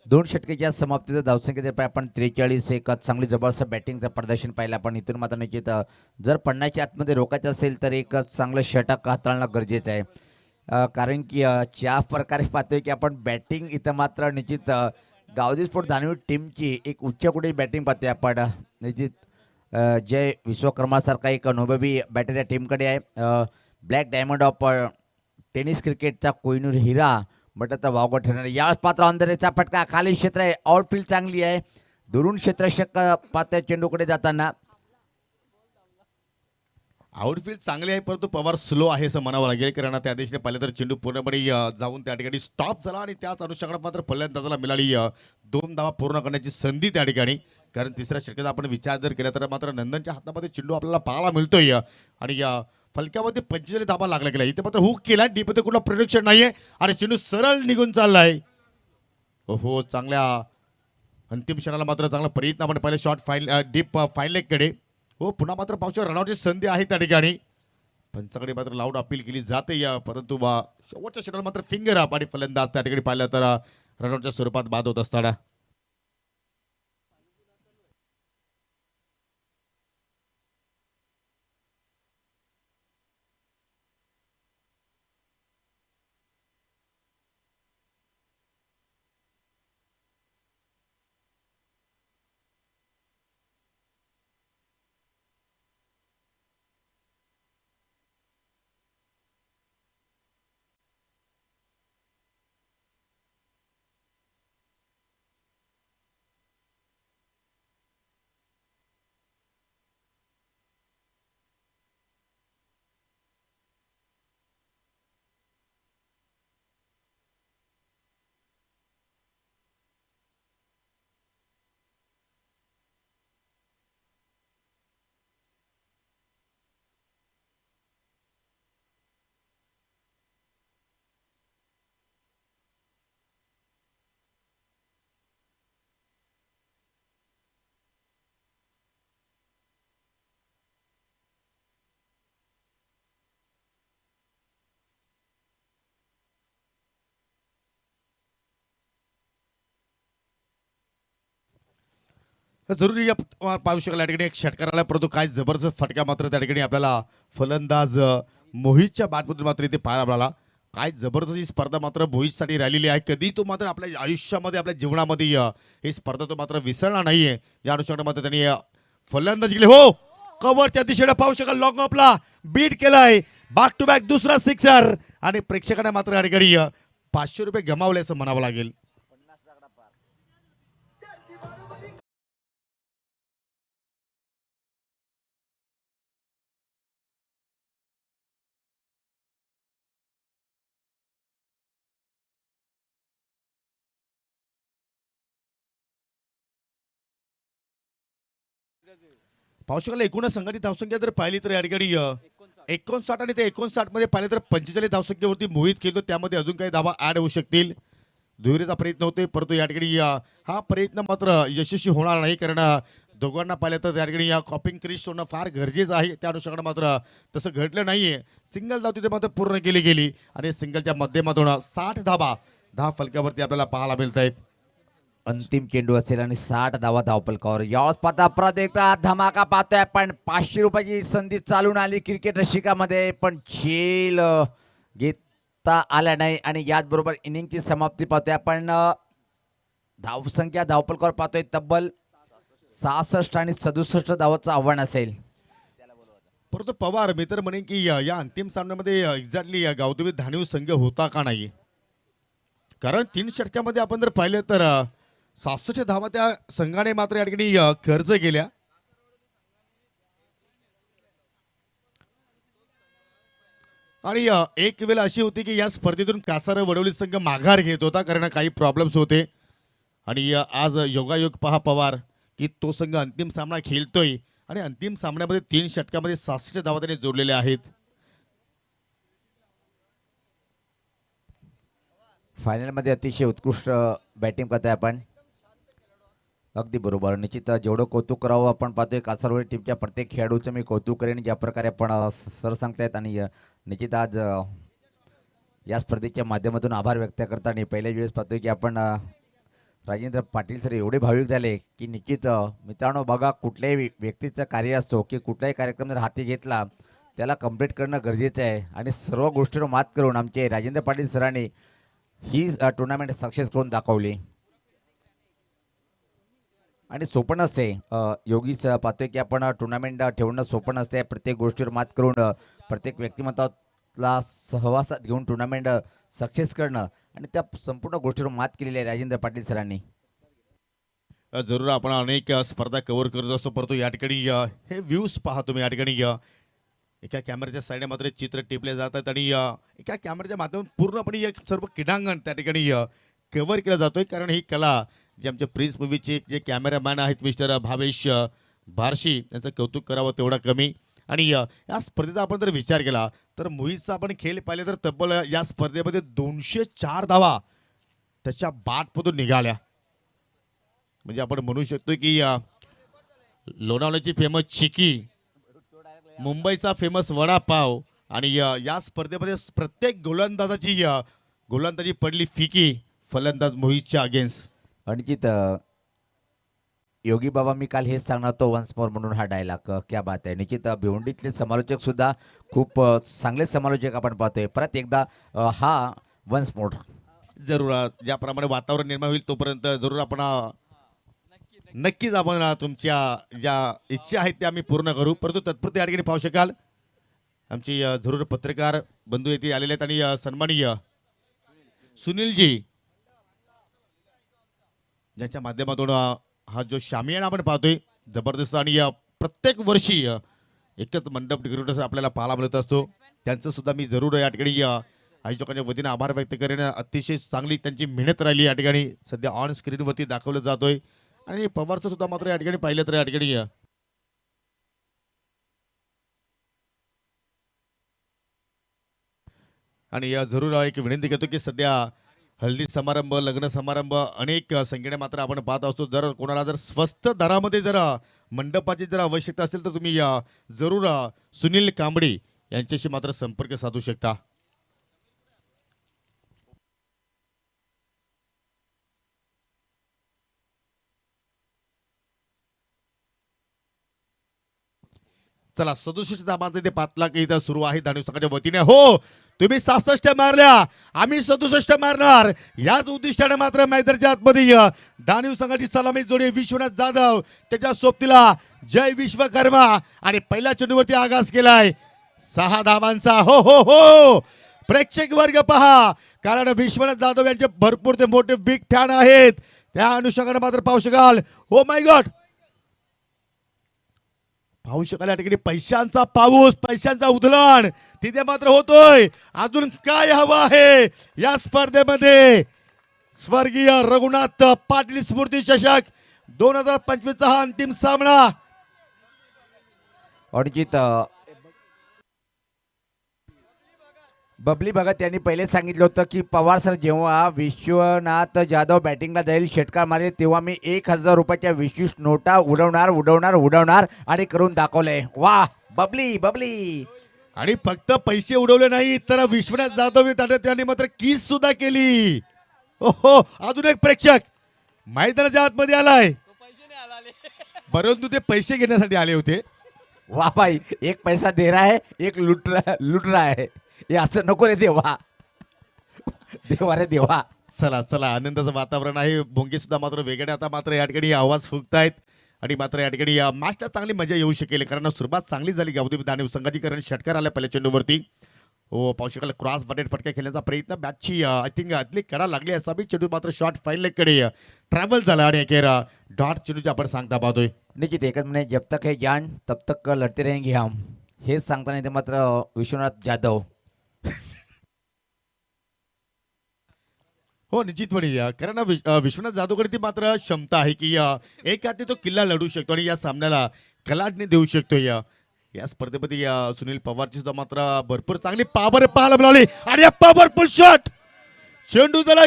दोन षटकाच्या समाप्तीचा धावसंख्येत आपण 43 एक चांगली जबरदस्त बॅटिंगचं प्रदर्शन पाहिलं आपण. इथून मात्र निश्चित जर 50च्या आतमध्ये रोखायचं असेल तर एक चांगलं षटक हाताळणं गरजेचं आहे. कारण की ज्या प्रकारे पाहतोय की आपण बॅटिंग इथं मात्र निश्चित गावदी स्पोर्ट दानवी टीमची एक उच्चकोटी बॅटिंग पाहतोय आपण. निश्चित जय विश्वकर्मासारखा एक अनुभवी बॅटर या टीमकडे आहे. ब्लॅक डायमंड ऑफ टेनिस क्रिकेटचा कोहिनूर हिरा म्हटलं तर वावगं ठरणार. यावेळेस पात्र अंधरेचा फटका. खाली क्षेत्र आहे. आउटफील्ड चांगली आहे. दुरून क्षेत्ररक्षक पात्र चेंडूकडे जाताना. आउटफील्ड चांगले आहे परंतु पवार स्लो आहे असं म्हणावं लागेल. कारण त्या दिशेने पाहिलं तर चेंडू पूर्णपणे जाऊन त्या ठिकाणी स्टॉप झाला आणि त्याच अनुषंगाने मात्र फलंदाजाला मिळाली 2 धावा पूर्ण करण्याची संधी त्या ठिकाणी. कारण तिसऱ्या षटकाचा आपण विचार जर केला तर मात्र नंदनच्या हातामध्ये चेंडू आपल्याला पाहायला मिळतोय आणि फलक्यामध्ये 45 धावा लागला गेला. इथे मात्र हुक केला. डीपमध्ये कुठला प्रोडक्शन नाहीये आणि चेंडू सरळ निघून चाललाय. हो चांगल्या अंतिम क्षणाला मात्र चांगला प्रयत्न आपण पहिले शॉट डीप फाईन लेग कडे. हो पुन्हा मात्र पावसावर रनआउटची संधी आहे त्या ठिकाणी. पंचाकडे मात्र लाऊड अपील केली जाते परंतु शेवटच्या क्षणाला मात्र फिंगर अप आणि फलंदाज त्या ठिकाणी पाहिलं तर रनआउटच्या स्वरूपात बाद होत असताना. जरुरी पाहू शकाल या ठिकाणी एक षटकाराला परंतु काय जबरदस्त फटका मात्र त्या ठिकाणी आपल्याला फलंदाज मोहितच्या बॅटमधून मात्र इथे पाहायला मिळाला. काय जबरदस्त ही स्पर्धा मात्र मोहितसाठी राहिलेली आहे. कधी तो मात्र आपल्या आयुष्यामध्ये आपल्या जीवनामध्ये ही स्पर्धा तो मात्र विसरणार नाहीये. या अनुषंगाने मात्र त्यांनी फलंदाजी केली. हो कव्हरच्या दिशेने पाहू शकाल लॉंग ऑफला बीट केलाय. बॅक टू बॅक दुसरा सिक्सर आणि प्रेक्षकांना मात्र या ठिकाणी 500 रुपये गमावले असं म्हणावं लागेल. पाहू शकाल एकूणच संघाची धावसंख्या जर पाहिली तर या ठिकाणी 59 आणि ते 59 मध्ये पाहिले तर 45 धावसंख्येवरती मोहित खेळतो. त्यामध्ये अजून काही धावा ऍड होऊ शकतील. दुहेरीचा प्रयत्न होते परंतु या ठिकाणी हा प्रयत्न मात्र यशस्वी होणार नाही कारण दोघांना पाहिलं तर या ठिकाणी कॉपिंग क्रीज होणं फार गरजेचं आहे. त्या अनुषंगाने मात्र तसं घडलं नाहीये. सिंगल धाव तिथे मात्र पूर्ण केली गेली आणि सिंगलच्या माध्यमातून 60 धावा 10 फलकावरती आपल्याला पाहायला मिळत आहेत. अंतिम चेंडू असेल आणि 60 धावा धावपलकावर यावेळेस पाहता परत एकदा धमाका पाहतोय आपण. 500 रुपयाची संधी चालून आली क्रिकेट रसिकामध्ये पण झेल घेता आल्या नाही आणि याचबरोबर इनिंगची समाप्ती पाहतोय आपण. धावसंख्या धावपलकावर पाहतोय तब्बल 66 आणि 67 धावाचं आव्हान असेल. परंतु पवार मी तर म्हणेन की या अंतिम सामन्यामध्ये एक्झॅक्टली गावदेवी धानीव संघ होता का नाही, कारण 3 षटकामध्ये आपण जर पाहिलं तर 66 धावा त्या संघाने मात्र या ठिकाणी खर्च केल्या. आणि एक वेळ अशी होती की या स्पर्धेतून कासार वडवली संघ माघार घेत होता कारण काही प्रॉब्लेम्स होते. आणि आज योगायोग पहा पवार की तो संघ अंतिम सामना खेळतोय आणि अंतिम सामन्यामध्ये 3 षटकामध्ये 66 धावा त्याने जोडलेल्या आहेत. फायनलमध्ये अतिशय उत्कृष्ट बॅटिंग करतोय आपण. अगदी बरोबर. निश्चित जेवढं कौतुक करावं आपण पाहतोय कासारवाडी टीमच्या प्रत्येक खेळाडूचं मी कौतुक करेन ज्या प्रकारे आपण सर सांगतायत. आणि निश्चित आज या स्पर्धेच्या माध्यमातून आभार व्यक्त करताना पहिल्याच वेळेस पाहतोय की आपण राजेंद्र पाटील सर एवढे भाविक झाले की निश्चित मित्रांनो बघा कुठल्याही व्यक्तीचं कार्य असतो की कुठलाही कार्यक्रम जर हाती घेतला त्याला कंप्लीट करणं गरजेचं आहे. आणि सर्व गोष्टींवर मात करून आमचे राजेंद्र पाटील सरांनी ही टुर्नामेंट सक्सेस करून दाखवली. आणि सोपं नसते योगीच पाहतोय की आपण टुर्नामेंट ठेवणं सोपं नसते. प्रत्येक गोष्टीवर मात करून प्रत्येक व्यक्तिमत्वाला सहवासात घेऊन टुर्नामेंट सक्सेस करणं आणि त्या संपूर्ण गोष्टीवर मात केलेली आहे राजेंद्र पाटील सरांनी. जरूर आपण अनेक स्पर्धा कव्हर करत असतो परंतु या ठिकाणी हे व्ह्यूज पहा तुम्ही. या ठिकाणी एका कॅमेऱ्याच्या साईडने मात्र चित्र टिपले जातात आणि एका कॅमेऱ्याच्या माध्यमातून पूर्णपणे सर्व क्रीडांगण त्या ठिकाणी कव्हर केलं जातोय कारण ही कला जे आमचे प्रिन्स मूवीचे जे कॅमेरामॅन आहेत मिस्टर भावेश बारशी यांचं कौतुक करावं तेवढा कमी. आणि या स्पर्धेचा आपण जर विचार केला तर मोहितचा आपण खेळ पाहिले तर तब्बल या स्पर्धेमध्ये 204 धावा त्याच्या बाटमधून निघाल्या. म्हणजे आपण म्हणू शकतो की लोणावळ्याची फेमस चिकी, मुंबईचा फेमस वडापाव आणि या स्पर्धेमध्ये प्रत्येक गोलंदाजी पडली फिकी फलंदाज मोहितच्या अगेन्स्ट. निश्चित योगी बाबा मी काल हेच सांगणार तो वन्स मोर म्हणून हा डायलॉग क्या बात आहे. निश्चित भिवंडीतले समालोचक सुद्धा खूप चांगले समालोचक आपण पाहतोय. परत एकदा हा वन्स मोर जरूर ज्याप्रमाणे वातावरण निर्माण होईल तोपर्यंत जरूर आपण नक्कीच आपण तुमच्या ज्या इच्छा आहेत त्या आम्ही पूर्ण करू. परंतु तत्पुरते या ठिकाणी पाहू शकाल आमची जरूर पत्रकार बंधू येथे आलेले आहेत आणि सन्माननीय सुनीलजी ज्यांच्या माध्यमातून हा जो शामियाना आपण पाहतोय जबरदस्त आणि प्रत्येक वर्षी एकच मंडप डेकोरेटर आपल्याला पाहायला मिळत असतो. त्यांचं सुद्धा मी जरूर या ठिकाणी आयोजकांच्या वतीने आभार व्यक्त करेन. अतिशय चांगली त्यांची मेहनत राहिली या ठिकाणी सध्या ऑन स्क्रीनवरती दाखवलं जातोय. आणि पवारचं सुद्धा मात्र या ठिकाणी पाहिलं तर या ठिकाणी आणि जरूर एक विनंती करतो की सध्या हल्दी समारंभ लग्न समारंभ अनेक संख्येने मात्र आपण पाहत असतो. जर कोणाला जर स्वस्त दरामध्ये जर मंडपाची जर आवश्यकता असेल तर तुम्ही जरूर सुनील कांबडी यांच्याशी मात्र संपर्क साधू शकता. चला 67 धाबांचे ते 5 लाख इथं सुरू आहे दानव संघाच्या वतीने. हो तुम्ही 66 मारल्या आम्ही 67 मारणार याच उद्दिष्टाने मात्र मैदानाच्या आतमध्ये दानव संघाची सलामी जोडी विश्वनाथ जाधव त्याच्या सोबतीला जय विश्वकर्मा आणि पहिल्या चेंडूवरती आगास केलाय 6 धाबांचा. हो हो हो प्रेक्षक वर्ग पहा कारण विश्वनाथ जाधव यांचे भरपूर ते मोठे बिग फॅन आहेत. त्या अनुषंगाने मात्र पाहू शकाल, हो माय गॉड, पाहू शकाल या ठिकाणी पैशांचा पाऊस, पैशांचा उधळण तिथे मात्र होतोय. अजून काय हवं आहे या स्पर्धेमध्ये? स्वर्गीय रघुनाथ पाटील स्मृती चषक 2025 चा हा अंतिम सामना. अडजित बबली भगत यांनी पहिले सांगितलं होतं की पवार सर जेव्हा विश्वनाथ जाधव बॅटिंगला जाईल, षटकार मारेल, तेव्हा मी 1000 रुपयाच्या विशेष नोटा उडवणार आणि करून दाखवलंय. वा बबली बबली. आणि फक्त पैसे उडवले नाही तर विश्वनाथ जाधव त्यांनी मात्र किस सुद्धा केली. ओहो, अजून एक प्रेक्षक मैदानाच्या आतमध्ये आलाय, परंतु ते पैसे घेण्यासाठी आले होते. वाह भाई, एक पैसा दे रहा है, एक लुट रहा है. हे असं नको रे देवा, देवा रे देवा. चला चला, आनंदाचं वातावरण आहे. भोंगे सुद्धा मात्र वेगळे आता मात्र या ठिकाणी आवाज फुंकतायत आणि मात्र या ठिकाणी मॅचला चांगली मजा येऊ शकेल, कारण सुरुवात चांगली झाली गावदेवी दानव संघाची, कारण षटकार आल्या पहिल्या चेंडूवरती. हो, पाहू शकाल क्रॉस बटेट फटका खेळण्याचा प्रयत्न, बॅटची आय थिंक आतली कडा लागली असावी. चेंडू मात्र शॉर्ट फाईन कडे ट्रॅव्हल झाला आणि अखेर डॉट चेंडूची आपण सांगता पाहतोय. निश्चित एकच म्हणे, जब तक है जान तब तक लढते रहेंगे हम, हेच सांगताना ते मात्र विश्वनाथ जाधव. हो निश्चितपणे, कारण विश्वनाथ जाधवकडे ती मात्र क्षमता आहे की एक हाती तो किल्ला लढू शकतो आणि या सामन्याला कलाटणी देऊ शकतो. या स्पर्धेमध्ये सुनील पवारची सुद्धा मात्र भरपूर चांगली पावर पाहायला मिळाली आणि या पॉवरफुल शॉट, चेंडू झाला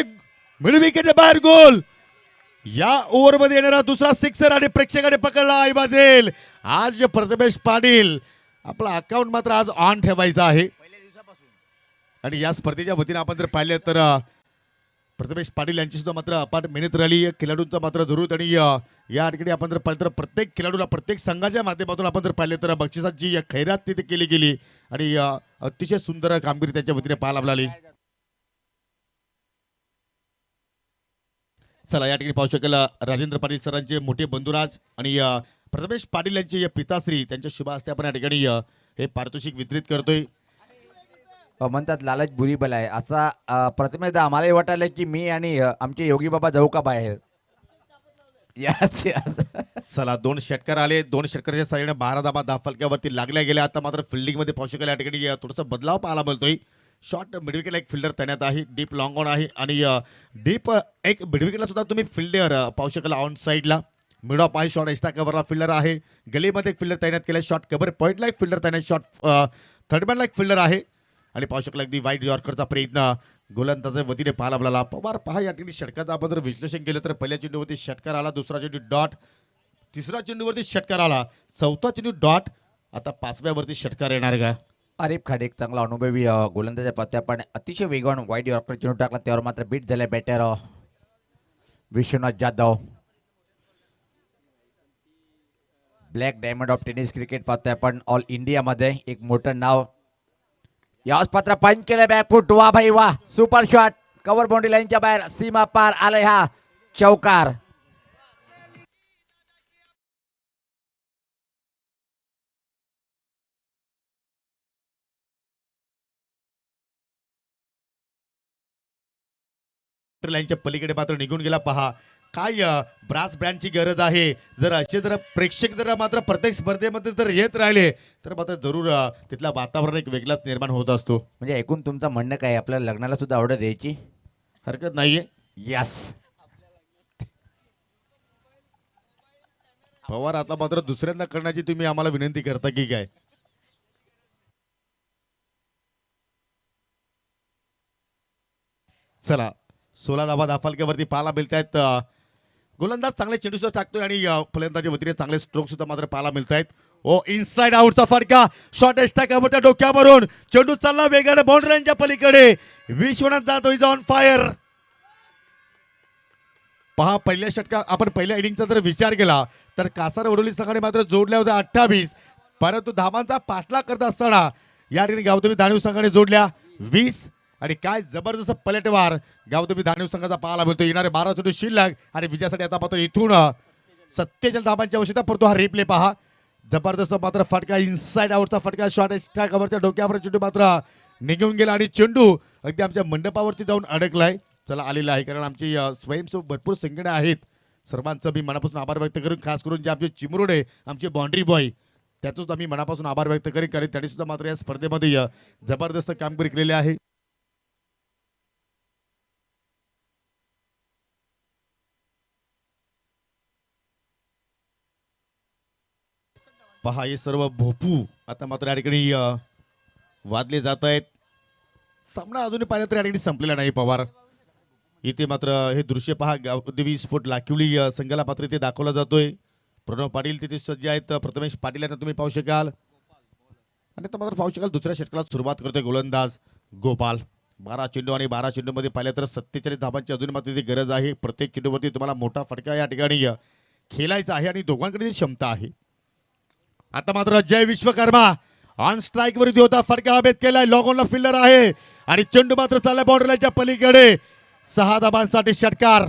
मिड विकेटच्या बाहेर, गोल. या ओव्हरमध्ये येणारा दुसरा सिक्सर आणि प्रेक्षकाने पकडला आई वाजेल. आज प्रथमेश पाटील आपला अकाउंट मात्र आज ऑन ठेवायचा आहे आणि या स्पर्धेच्या वतीने आपण जर पाहिलं तर प्रथमेश पाटील यांची सुद्धा मात्र अपाट मेहनत राहिली. खेळाडूंचा मात्र जरूर आणि या ठिकाणी आपण जर पाहिलं तर प्रत्येक खेळाडूला प्रत्येक संघाच्या माध्यमातून आपण जर पाहिले तर बक्षिसाची खैरात तिथे केली गेली आणि अतिशय सुंदर कामगिरी त्यांच्या वतीने पाहायला मिळाली. चला, या ठिकाणी पाहू शकेल राजेंद्र पाटील सरांचे मोठे बंधुराज आणि प्रथमेश पाटील यांचे पिताश्री त्यांच्या शुभ हस्ते आपण या ठिकाणी हे पारितोषिक वितरित करतोय. म्हणतात लालच बुरी बला आहे, असा प्रथमेदा आम्हालाही वाटायला की मी आणि आमचे योगी बाबा जाऊ का बाहेर. याच चला, 2 षटकार आले, 2 षटकाराच्या साह्याने 12 धावा धाफलक्यावरती लागल्या गेल्या. आता मात्र फिल्डिंग मध्ये पाहू शकेल या ठिकाणी थोडासा बदलाव पाहायला मिळतोय. शॉर्ट मिडविकेटला एक फिल्डर तैनात आहे, डीप लॉंग ऑन आहे आणि डीप एक मिडविकेटला सुद्धा तुम्ही फिल्डर पाहू शकाल ऑन साईडला. मिड ऑफ आहे, शॉर्ट एक्स्ट्रा कव्हरला फिल्डर आहे, गलीमध्ये एक फिल्डर तैनात केला, शॉर्ट कव्हर पॉईंटला एक फिल्डर तैनात, शॉर्ट थर्डमॅनला एक फिल्डर आहे आणि पाहू शकला अगदी वाईट यॉर्करचा प्रयत्न गोलंदाजाच्या वतीने पाहायला मिळाला. पवार पहा या ठिकाणी षटकाचं आपण जर विश्लेषण केलं तर पहिल्या चेंडूवरती षटकार आला, दुसरा चेंडू डॉट, तिसरा चेंडूवरती षटकार आला, चौथा चेंडू डॉट, आता 5व्यावरती षटकार येणार का? आरिफ खाडे एक चांगला अनुभवी गोलंदाजा पाहतोय आपण. अतिशय वेगवान वाईट यॉर्कर चेंडू टाकला, त्यावर मात्र बीट झाले batter Vishwanath Jadhav. Black diamond of tennis cricket पाहतोय आपण ऑल इंडियामध्ये, एक मोठं नाव. याच पात्र पंच केलं बॅकफूट, वा भाई वा, सुपर शॉट, कव्हर बाउंड्री लाईनच्या बाहेर, सीमा पार आलाय हा चौकार. लाईनच्या पलीकडे मात्र निघून गेला. पहा काय ब्रास ब्रँडची गरज आहे. जर असे जर प्रेक्षक जर मात्र प्रत्येक स्पर्धेमध्ये जर येत राहिले तर मात्र जरूर तिथला वातावरण एक वेगळाच निर्माण होत असतो. म्हणजे ऐकून तुमचं म्हणणं काय, आपल्याला लग्नाला सुद्धा ऑर्डर द्यायची हरकत नाहीये. यस. पवार आता मात्र दुसऱ्यांदा करण्याची तुम्ही आम्हाला विनंती करता की काय? चला, 16 धावा धाफालक्यावरती पाहायला मिळत आहेत. गोलंदाज चांगले चेंडू सुद्धा टाकतोय आणि फलंदाजी वतीने चांगले स्ट्रोक सुद्धा मात्र पाहायला मिळत आहेत. ओ इनसाइड आउटचा फटका, शॉर्ट एस्टाकावरच्या डोक्यावरून चेंडू चालला वेगाने बाउंड्रीच्या पलीकडे. Vishwanath Jadhav is on fire. पहा पहिल्या षटका आपण पहिल्या इनिंगचा जर विचार केला तर कासार वडोली संघाने मात्र जोडल्या होत्या 28, परंतु धावांचा पाठलाग करत असताना या ठिकाणी गावदेवी दानव संघाने जोडल्या 20 आणि काय जबरदस्त पलटवार गावदेवी दानव संघाचा पाहायला मिळतो. येणारे 12 चेंडू शिल्लक आणि विजयासाठी आता मात्र इथून 47 धावांच्या आवश्यकता, परंतु हा रिप्ले पहा, जबरदस्त मात्र फटका, इनसाइड आउटचा फटका, शॉर्ट एक्स्ट्रा कव्हरच्या डोक्यावर चेंडू मात्र निघून गेला आणि चेंडू अगदी आमच्या मंडपावरती जाऊन अडकलाय. चला आलेला आहे कारण आमची स्वयंसेवक भरपूर संघटना आहेत. सर्वांचं मी मनापासून आभार व्यक्त करून खास करून जे आमचे चिमुरडे आमचे बाउंड्री बॉय त्याचंच आम्ही मनापासून आभार व्यक्त करेन कारण त्यांनी सुद्धा मात्र या स्पर्धेमध्ये जबरदस्त कामगिरी केलेली आहे. पहा हे सर्व भोपू आता मात्र या ठिकाणी वादले जात आहेत. सामना अजूनही पाहिला तर या ठिकाणी संपलेला नाही पवार. इथे मात्र हे दृश्य पहा गावदेवी स्पोर्ट लाखिवली संघाला मात्र इथे दाखवला जातोय. प्रणव पाटील तिथे सज्ज आहेत. प्रथमेश पाटील यांना तुम्ही पाहू शकाल आणि आता मात्र पाहू शकाल दुसऱ्या षटकाला सुरुवात करतोय गोलंदाज गोपाल. 12 चेंडू आणि 12 चेंडूमध्ये पाहिलं तर 47 धावांची अजून मात्र इथे गरज आहे. प्रत्येक चेंडूवरती तुम्हाला मोठा फटका या ठिकाणी खेळायचा आहे आणि दोघांकडे क्षमता आहे. आता मात्र जय विश्वकर्मा ऑन स्ट्राईक वरती होता. फटका हवेत केलाय. लॉग ऑनला फिल्डर आहे आणि चेंडू मात्र चाललाय बाउंड्रीच्या पलीकडे. 6 धावांसाठी षटकार.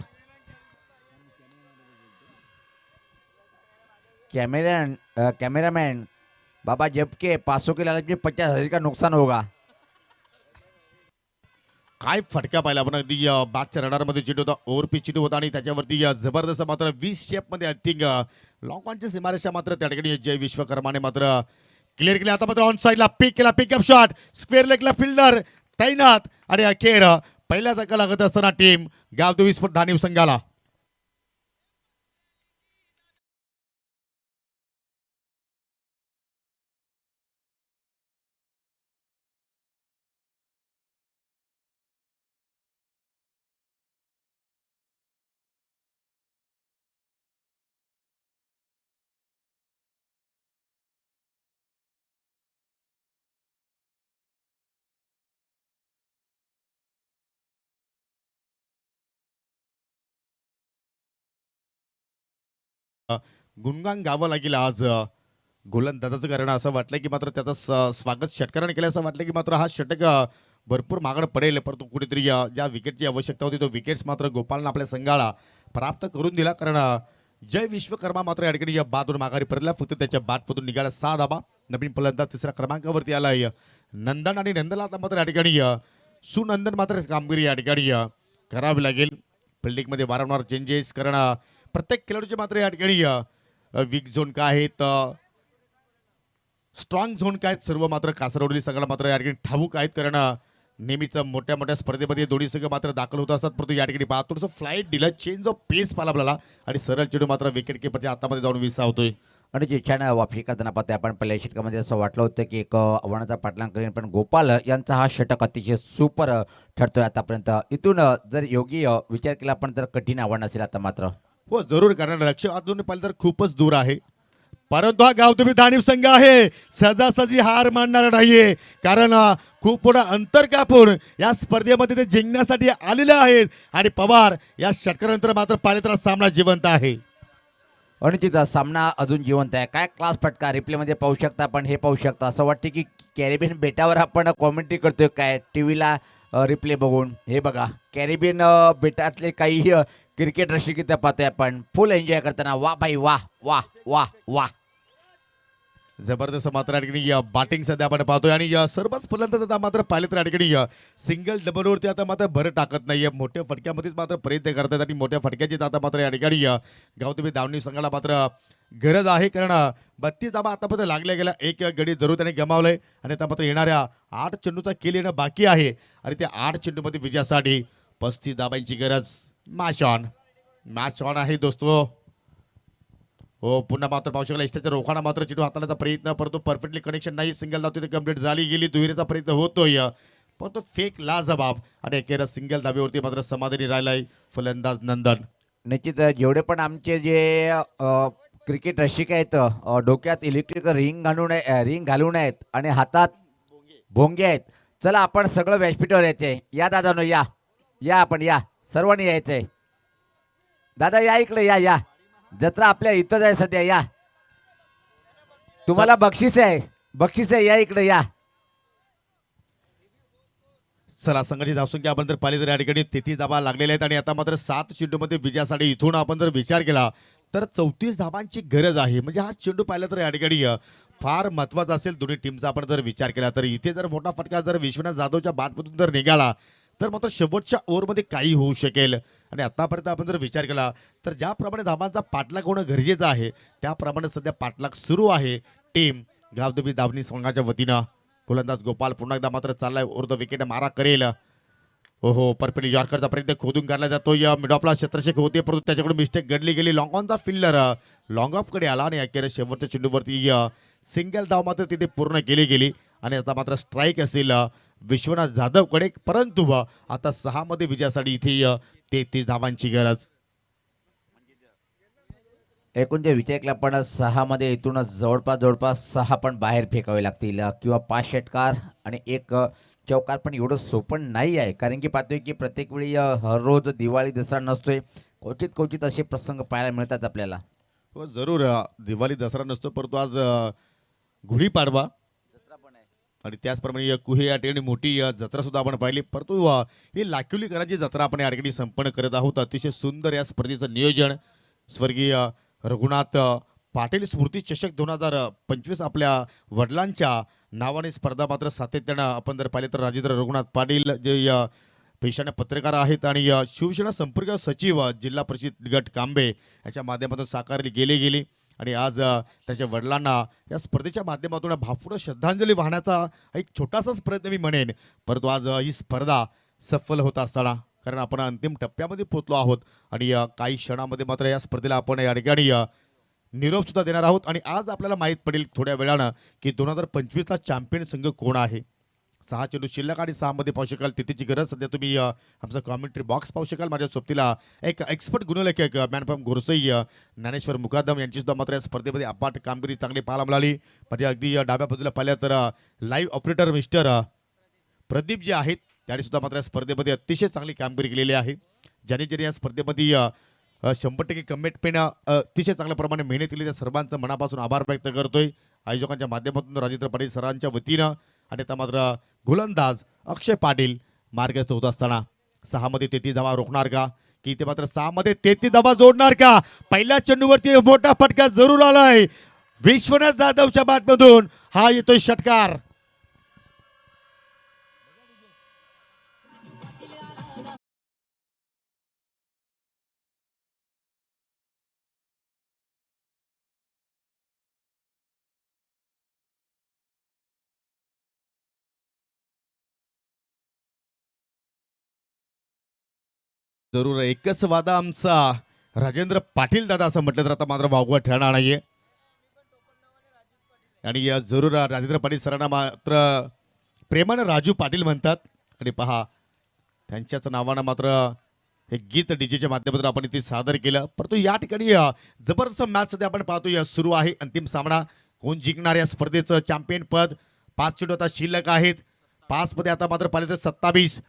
कैमरामैन बाबा जबकि पासों के लालच में 50,000 का नुकसान होगा. काय फटका पाहिला आपण अगदी बॅटच्या रडारमध्ये चेंडू होता. ओव्हरपिच चेंडू होता आणि त्याच्यावरती जबरदस्त मात्र 20 शेप मध्ये थिंक लॉंग ऑनच्या सीमारेषा मात्र त्या ठिकाणी जय विश्वकर्माने मात्र क्लिअर केले. आता मात्र ऑन साईडला पिक केला. पिकअप शॉट स्क्वेअर लेगला फिल्डर तैनात आणि अखेर पहिल्या धक्का लागत असताना टीम गावदेवी स्पोर्ट धानिव संघाला. गुणगान गावं लागेल आज गोलंदाजाचं कारण असं वाटलं की मात्र त्याचं स्वागत षटकाराने केलं असं वाटलं की मात्र हा षटक भरपूर मागणं पडेल. परंतु कुठेतरी ज्या विकेटची आवश्यकता होती तो विकेट्स मात्र गोपालनं आपल्या संघाला प्राप्त करून दिला. कारण जय विश्वकर्मा मात्र या ठिकाणी या बादून माघारी परतला. फक्त त्याच्या बादमधून निघाला 6 धाबा. नवीन फलंदाज तिसऱ्या क्रमांकावरती आलाय नंदन आणि नंदनला आता मात्र या ठिकाणी सुनंदन मात्र कामगिरी या ठिकाणी करावी लागेल. फिल्डिंगमध्ये वारंवार चेंजेस कारण प्रत्येक खेळाडूचे मात्र या ठिकाणी वीक झोन काय आहेत स्ट्रॉंग झोन काय सर्व मात्र कासरवडली संघाला मात्र या ठिकाणी ठाऊक आहेत. कारण नेहमीच मोठ्या मोठ्या स्पर्धेमध्ये दोन्ही संघ मात्र दाखल होत असतात. परंतु या ठिकाणी थोडंसं फ्लाईट दिलं चेंज ऑफ पेस पाहिला आपल्याला आणि सरळ चेंडू मात्र विकेट किपरच्या हातामध्ये जाऊन विसावतोय. आणि जे छान वापसी करताना पाहतोय आपण पहिल्या षटकामध्ये असं वाटलं होतं की एक आव्हानाचा पाठलाग करेन पण गोपाल यांचा हा षटक अतिशय सुपर ठरतोय आतापर्यंत. इथून जर योग्य विचार केला आपण तर कठीण आव्हान असेल आता मात्र. हो जरूर कारण लक्ष अजून पाहिलं तर खूपच दूर आहे. परंतु हा गावदेवी धानिव संघ आहे सहजासहजी हार मानणार नाहीये. कारण खूप मोठं अंतर कापून या स्पर्धेमध्ये ते जिंकण्यासाठी आलेले आहेत आणि पवार या षटकानंतर मात्र पाहिलं तर सामना जिवंत आहे. आणि तिथं सामना अजून जिवंत आहे. काय क्लास फटका रिप्लेमध्ये पाहू शकता आपण हे पाहू शकता. असं वाटतं की कॅरेबियन बेटावर आपण कॉमेंट्री करतोय काय टीव्हीला रिप्ले बघून. हे बघा कॅरेबियन बेटातले काही क्रिकेट रसिक इथं पाहतोय आपण फुल एन्जॉय करताना. वा भाई वा वा वा वा. जबरदस्त मात्र या ठिकाणी बॅटिंग सध्या आपण पाहतोय आणि सर्वच फलंदाज आता मात्र पाहिले तर या ठिकाणी सिंगल डबलवरती आता मात्र भर टाकत नाहीये. मोठ्या फटक्यामध्येच मात्र प्रयत्न करतात आणि मोठ्या फटक्याची आता मात्र या ठिकाणी गावदेवी धावणी संघाला मात्र गरज आहे. कारण 32 धाबा आतापर्यंत लागल्या गेल्या. एक गडी जरूर त्याने गमावलंय आणि आता मात्र येणाऱ्या 8 चेंडूचा खेळ येणं बाकी आहे आणि त्या 8 चेंडूमध्ये विजयासाठी 35 धाबांची गरज. मॅच ऑन आहे दोस्तो. हो पुन्हा मात्र पाहू शकला इष्टाच्या रोखाना मात्र चेंडू हाताळण्याचा प्रयत्न परंतु परफेक्टली कनेक्शन नाही. सिंगल धाव तिथे कंप्लीट झाली गेली. दुहेरीचा प्रयत्न होतोय परंतु फेक लाजबाब आणि एकेरा सिंगल धाब्यावरती मात्र समाधानी राहिलाय फलंदाज नंदन. निश्चित जेवढे पण आमचे जे क्रिकेट रसिक आहेत डोक्यात इलेक्ट्रिक रिंग घालून आहेत आणि हातात भोंगे आहेत. चला आपण सगळं व्यासपीठावर यायचंय. या दादानो या आपण या सर्वांनी यायचंय. दादा या इकडे या जत्रा आपल्या इथंच आहे सध्या. या तुम्हाला बक्षीस आहे या इकडे या. चला संघाची धावसंख्या आपण जर पाहिली तर या ठिकाणी 33 धाबा लागलेल्या आहेत आणि आता मात्र 7 चेंडूमध्ये विजयासाठी इथून आपण जर विचार केला तर 34 धाबांची गरज आहे. म्हणजे हा चेंडू पाहिला तर या ठिकाणी फार महत्वाचा असेल दोन्ही टीमचा आपण जर विचार केला तर इथे जर मोठा फटका जर विश्वनाथ जाधवच्या बाटमधून जर निघाला तर मात्र शेवटच्या ओव्हरमध्ये काही होऊ शकेल. आणि आतापर्यंत आपण जर विचार केला तर ज्याप्रमाणे धावांचा पाठलाग होणं गरजेचं आहे त्याप्रमाणे सध्या पाठलाग सुरू आहे टीम गावदेवी दावणी संघाच्या वतीनं. गोलंदाज गोपाल पुन्हा एकदा मात्र चाललाय ओर द विकेट मारा करेल. ओहो परफेक्ट यॉर्करचा प्रयत्न खोदून काढला जातो. या मिडॉपला क्षेत्रक्षक होते परंतु त्याच्याकडून मिस्टेक घडली गेली. लॉंग ऑनचा फिल्डर लॉंग ऑफ कडे आला आणि अखेर शेवटच्या चेंडूवरती सिंगल धाव मात्र तिथे पूर्ण केली गेली आणि आता मात्र स्ट्राईक असेल विश्वनाथ जाधवकडे. परंतु आता 6 मध्ये विजयासाठी इथे 33 धावांची गरज. एकूण जे विचार केला पण 6 मध्ये इथूनच जवळपास 6 पण बाहेर फेकावे लागतील किंवा 5 षटकार आणि 1 चौकार. पण एवढं सोपं नाही आहे कारण की पाहतोय की प्रत्येक वेळी हर रोज दिवाळी दसरा नसतोय. क्वचित असे प्रसंग पाहायला मिळतात आपल्याला. हो जरूर दिवाळी दसरा नसतो परंतु आज गुढीपाडवा आणि त्याचप्रमाणे कुहे या ठिकाणी मोठी जत्रा सुद्धा आपण पाहिली. परंतु ही लाखिवलीकरांची जत्रा आपण या ठिकाणी संपन्न करत आहोत. अतिशय सुंदर या स्पर्धेचं नियोजन स्वर्गीय रघुनाथ पाटील स्मृती चषक 2025 आपल्या वडिलांच्या नावाने स्पर्धा मात्र सातत्यानं आपण जर पाहिले तर राजेंद्र रघुनाथ पाटील जे पेशाने पत्रकार आहेत आणि शिवसेना संपर्क सचिव जिल्हा परिषद गट कांबे याच्या माध्यमातून साकारली गेली आणि आज त्याच्या वडिलांना या स्पर्धेच्या माध्यमातून भावपूर्ण श्रद्धांजली वाहण्याचा एक छोटासाच प्रयत्न मी म्हणेन. परंतु आज ही स्पर्धा सफल होत असताना कारण आपण अंतिम टप्प्यामध्ये पोहोचलो आहोत आणि काही क्षणामध्ये मात्र या स्पर्धेला आपण या ठिकाणी निरोप सुद्धा देणार आहोत. आणि आज आपल्याला माहीत पडेल थोड्या वेळानं की 2025चा चॅम्पियन संघ कोण आहे. 6 चेंडू शिल्लक आणि 6 मध्ये पाहू शकाल तिथेची गरज. सध्या तुम्ही आमचा कॉमेंट्री बॉक्स पाहू शकाल. माझ्या सोबतीला एक एक्सपर्ट गुणलेखक मॅन फ्रॉम गोरसई ज्ञानेश्वर मुकादम यांची सुद्धा मात्र या स्पर्धेमध्ये अपाट कामगिरी चांगली पाहायला मिळाली. म्हणजे अगदी डाव्या बाजूला पाहिलं तर लाईव्ह ऑपरेटर मिस्टर प्रदीप जे आहेत त्यांनी सुद्धा मात्र या स्पर्धेमध्ये अतिशय चांगली कामगिरी केलेली आहे. ज्यांनी या स्पर्धेमध्ये 100% कमिटमेंट अतिशय चांगल्या प्रमाणे मेहनत केली त्या सर्वांचं मनापासून आभार व्यक्त करतोय आयोजकांच्या माध्यमातून राजेंद्र पाटील सरांच्या वतीनं. आणि आता मात्र गोलंदाज अक्षय पाटील मार्गस्थ होत असताना 6 मध्ये 33 धावा रोखणार का की ते मात्र 6 मध्ये 33 धावा जोडणार का. पहिल्या चेंडूवरती मोठा फटका जरूर आलाय विश्वनाथ जाधवच्या बॅटमधून. हा येतोय षटकार. जरूर एकच वादा आमचा राजेंद्र पाटील दादा असं म्हटलं तर आता मात्र वावगं ठरणार नाहीये. आणि जरूर राजेंद्र पाटील सरांना मात्र प्रेमानं राजू पाटील म्हणतात. आणि पहा त्यांच्याच नावानं मात्र हे गीत डीजेच्या माध्यमातून आपण इथे सादर केलं. परंतु या ठिकाणी जबरदस्त मॅच सध्या आपण पाहतो सुरू आहे. अंतिम सामना कोण जिंकणार या स्पर्धेचं चॅम्पियन पद. 5 चेंडू आता शिल्लक आहेत. 5 मध्ये आता मात्र पाहिलं तर 27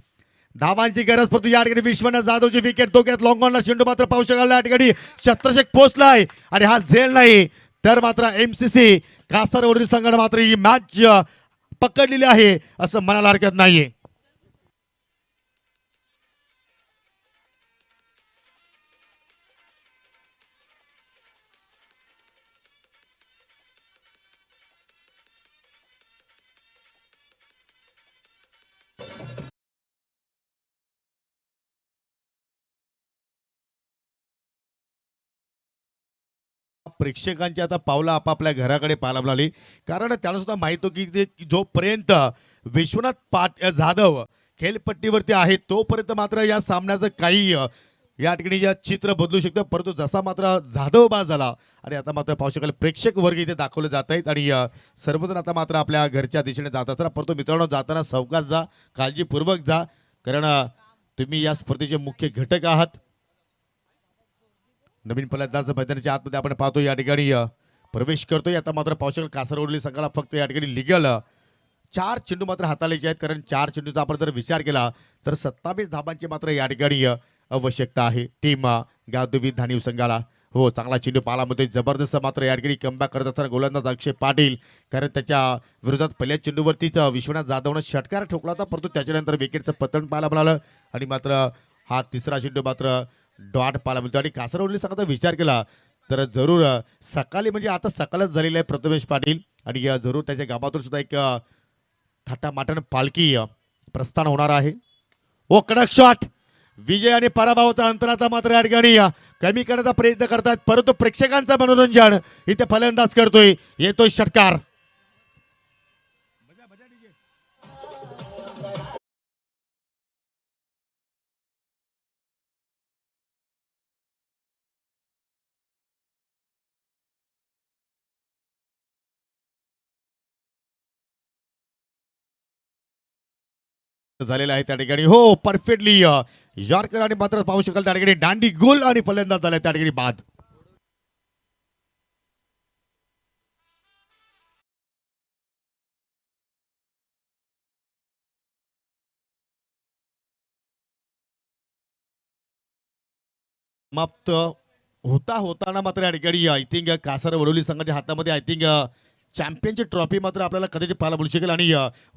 धावांची गरज. परंतु या ठिकाणी विश्वनाथ जाधवची विकेट धोक्यात. लॉंग ऑनला चेंडू मात्र पाहू शकाल या ठिकाणी शत्रषक पोहोचलाय आणि हा झेल नाही तर मात्र MCC कासारवडील संघाने मात्र ही मॅच पकडलेली आहे असं म्हणायला हरकत नाहीये. प्रेक्षकांची आता पावलं आपापल्या घराकडे पाहायला मिळाली कारण त्याला सुद्धा माहित होतं की ते जोपर्यंत विश्वनाथ जाधव खेळपट्टीवरती आहे तोपर्यंत मात्र या सामन्याचं काही या ठिकाणी या चित्र बदलू शकतं. परंतु जसा मात्र जाधव बाद झाला आणि आता मात्र पाहू शकाल प्रेक्षक वर्ग इथे दाखवले जात आहेत आणि सर्वजण आता मात्र आपल्या घरच्या दिशेने जात असताना. परंतु मित्रांनो जाताना सावकाश जा, काळजीपूर्वक जा कारण तुम्ही या स्पर्धेचे मुख्य घटक आहात. नवीन फलंदाज मैदानाच्या आतमध्ये आपण पाहतो या ठिकाणी प्रवेश करतोय. आता मात्र पाहू शकाल कासारवडली संघाला फक्त या ठिकाणी लिगल 4 चेंडू मात्र हाताळायचे आहेत कारण 4 चेंडूचा आपण जर विचार केला तर 27 धाबांची मात्र या ठिकाणी आवश्यकता आहे टीम गावदेवी धानिव संघाला. हो चांगला चेंडू पाहायला मिळतोय. जबरदस्त मात्र या ठिकाणी कमबॅक करत असताना गोलंदाज अक्षय पाटील कारण त्याच्या विरोधात पहिल्या चेंडूवरतीच विश्वनाथ जाधवनं षटकार ठोकला होता परंतु त्याच्यानंतर विकेटचं पतन पाहायला मिळालं आणि मात्र हा तिसरा चेंडू मात्र डॉट पाहायला मिळतो. आणि कासारवडली संघाचा विचार केला तर जरूर सकाळी म्हणजे आता सकाळच झालेलं आहे प्रथमेश पाटील आणि जरूर त्याच्या गावातून सुद्धा एक थाटामाटानं पालखी प्रस्थान होणार आहे. ओ कडक शॉट, विजय आणि पराभवाचा अंतर आता मात्र या ठिकाणी कमी करण्याचा प्रयत्न करतात, परंतु प्रेक्षकांचं मनोरंजन इथे फलंदाज करतोय. येतोय षटकार. झालेला आहे त्या ठिकाणी. हो, परफेक्टली यॉर्कर आणि मात्र पाहू शकाल त्या ठिकाणी दांडी गोल आणि फलंदाज झाला त्या ठिकाणी बाद. समाप्त होताना मात्र या ठिकाणी आय थिंक कासार वडोली संघाच्या हातामध्ये आय थिंक चॅम्पियनची ट्रॉफी मात्र आपल्याला कदाचित पाहायला मिळू शकेल. आणि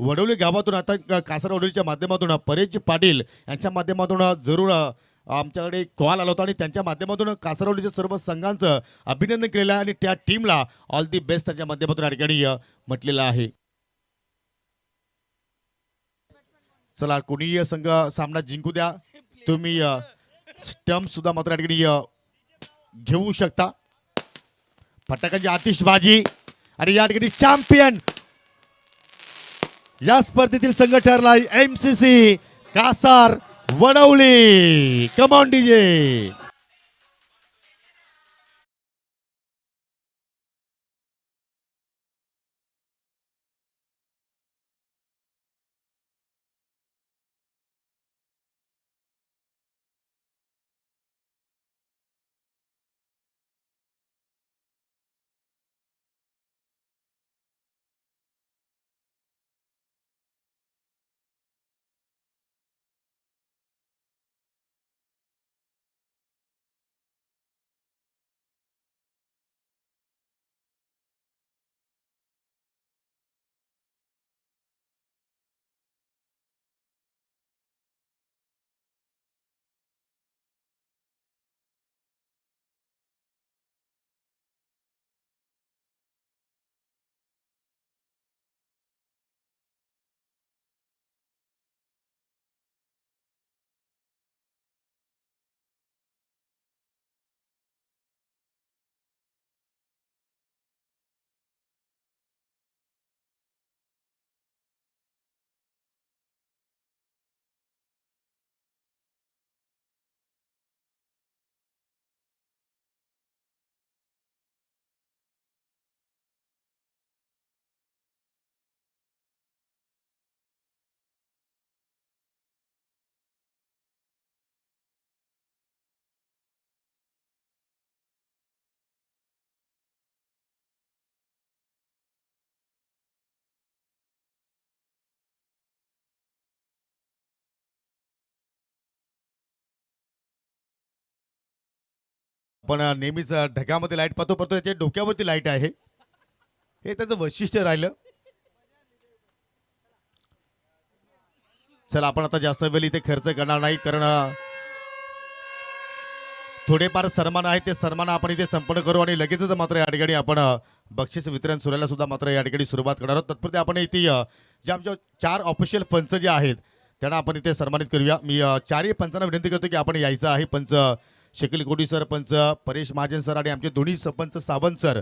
वडोली गावातून आता कासार वडोलीच्या माध्यमातून परेश पाटील यांच्या माध्यमातून जरूर आमच्याकडे कॉल आला होता आणि त्यांच्या माध्यमातून कासारवडीच्या सर्व संघांचं अभिनंदन केलेलं आहे आणि त्या टीमला ऑल दी बेस्ट त्यांच्या माध्यमातून या ठिकाणी म्हटलेलं आहे. चला, कोणी संघ सामना जिंकू द्या, तुम्ही स्टंप सुद्धा मात्र या ठिकाणी घेऊ शकता. फटाक्यांची आतिषबाजी आणि या ठिकाणी चॅम्पियन या स्पर्धेतील संघ ठरला MCC Kasar Wadavali. Come on DJ. पण नेहमीच ढगामध्ये लाईट पाहतो, परंतु त्याच्या डोक्यावरती लाईट आहे, हे त्याचं वैशिष्ट्य राहिलं. चला, आपण आता जास्त वेळ इथे खर्च करणार नाही, कारण थोडेफार सन्मान आहे ते सन्मान आपण इथे संपन्न करू आणि लगेचच मात्र या ठिकाणी आपण बक्षीस वितरण सोहळ्याला सुद्धा मात्र या ठिकाणी सुरुवात करणार आहोत. तत्पूर्वी आपण इथे जे आमच्या 4 ऑफिशियल पंच जे आहेत त्यांना आपण इथे सन्मानित करूया. मी 4ही पंचांना विनंती करतो की आपण यायचं आहे. पंच शकील कोडी सर, पंच परेश महाजन सर आणि आमचे दोन्ही सरपंच सावंत सर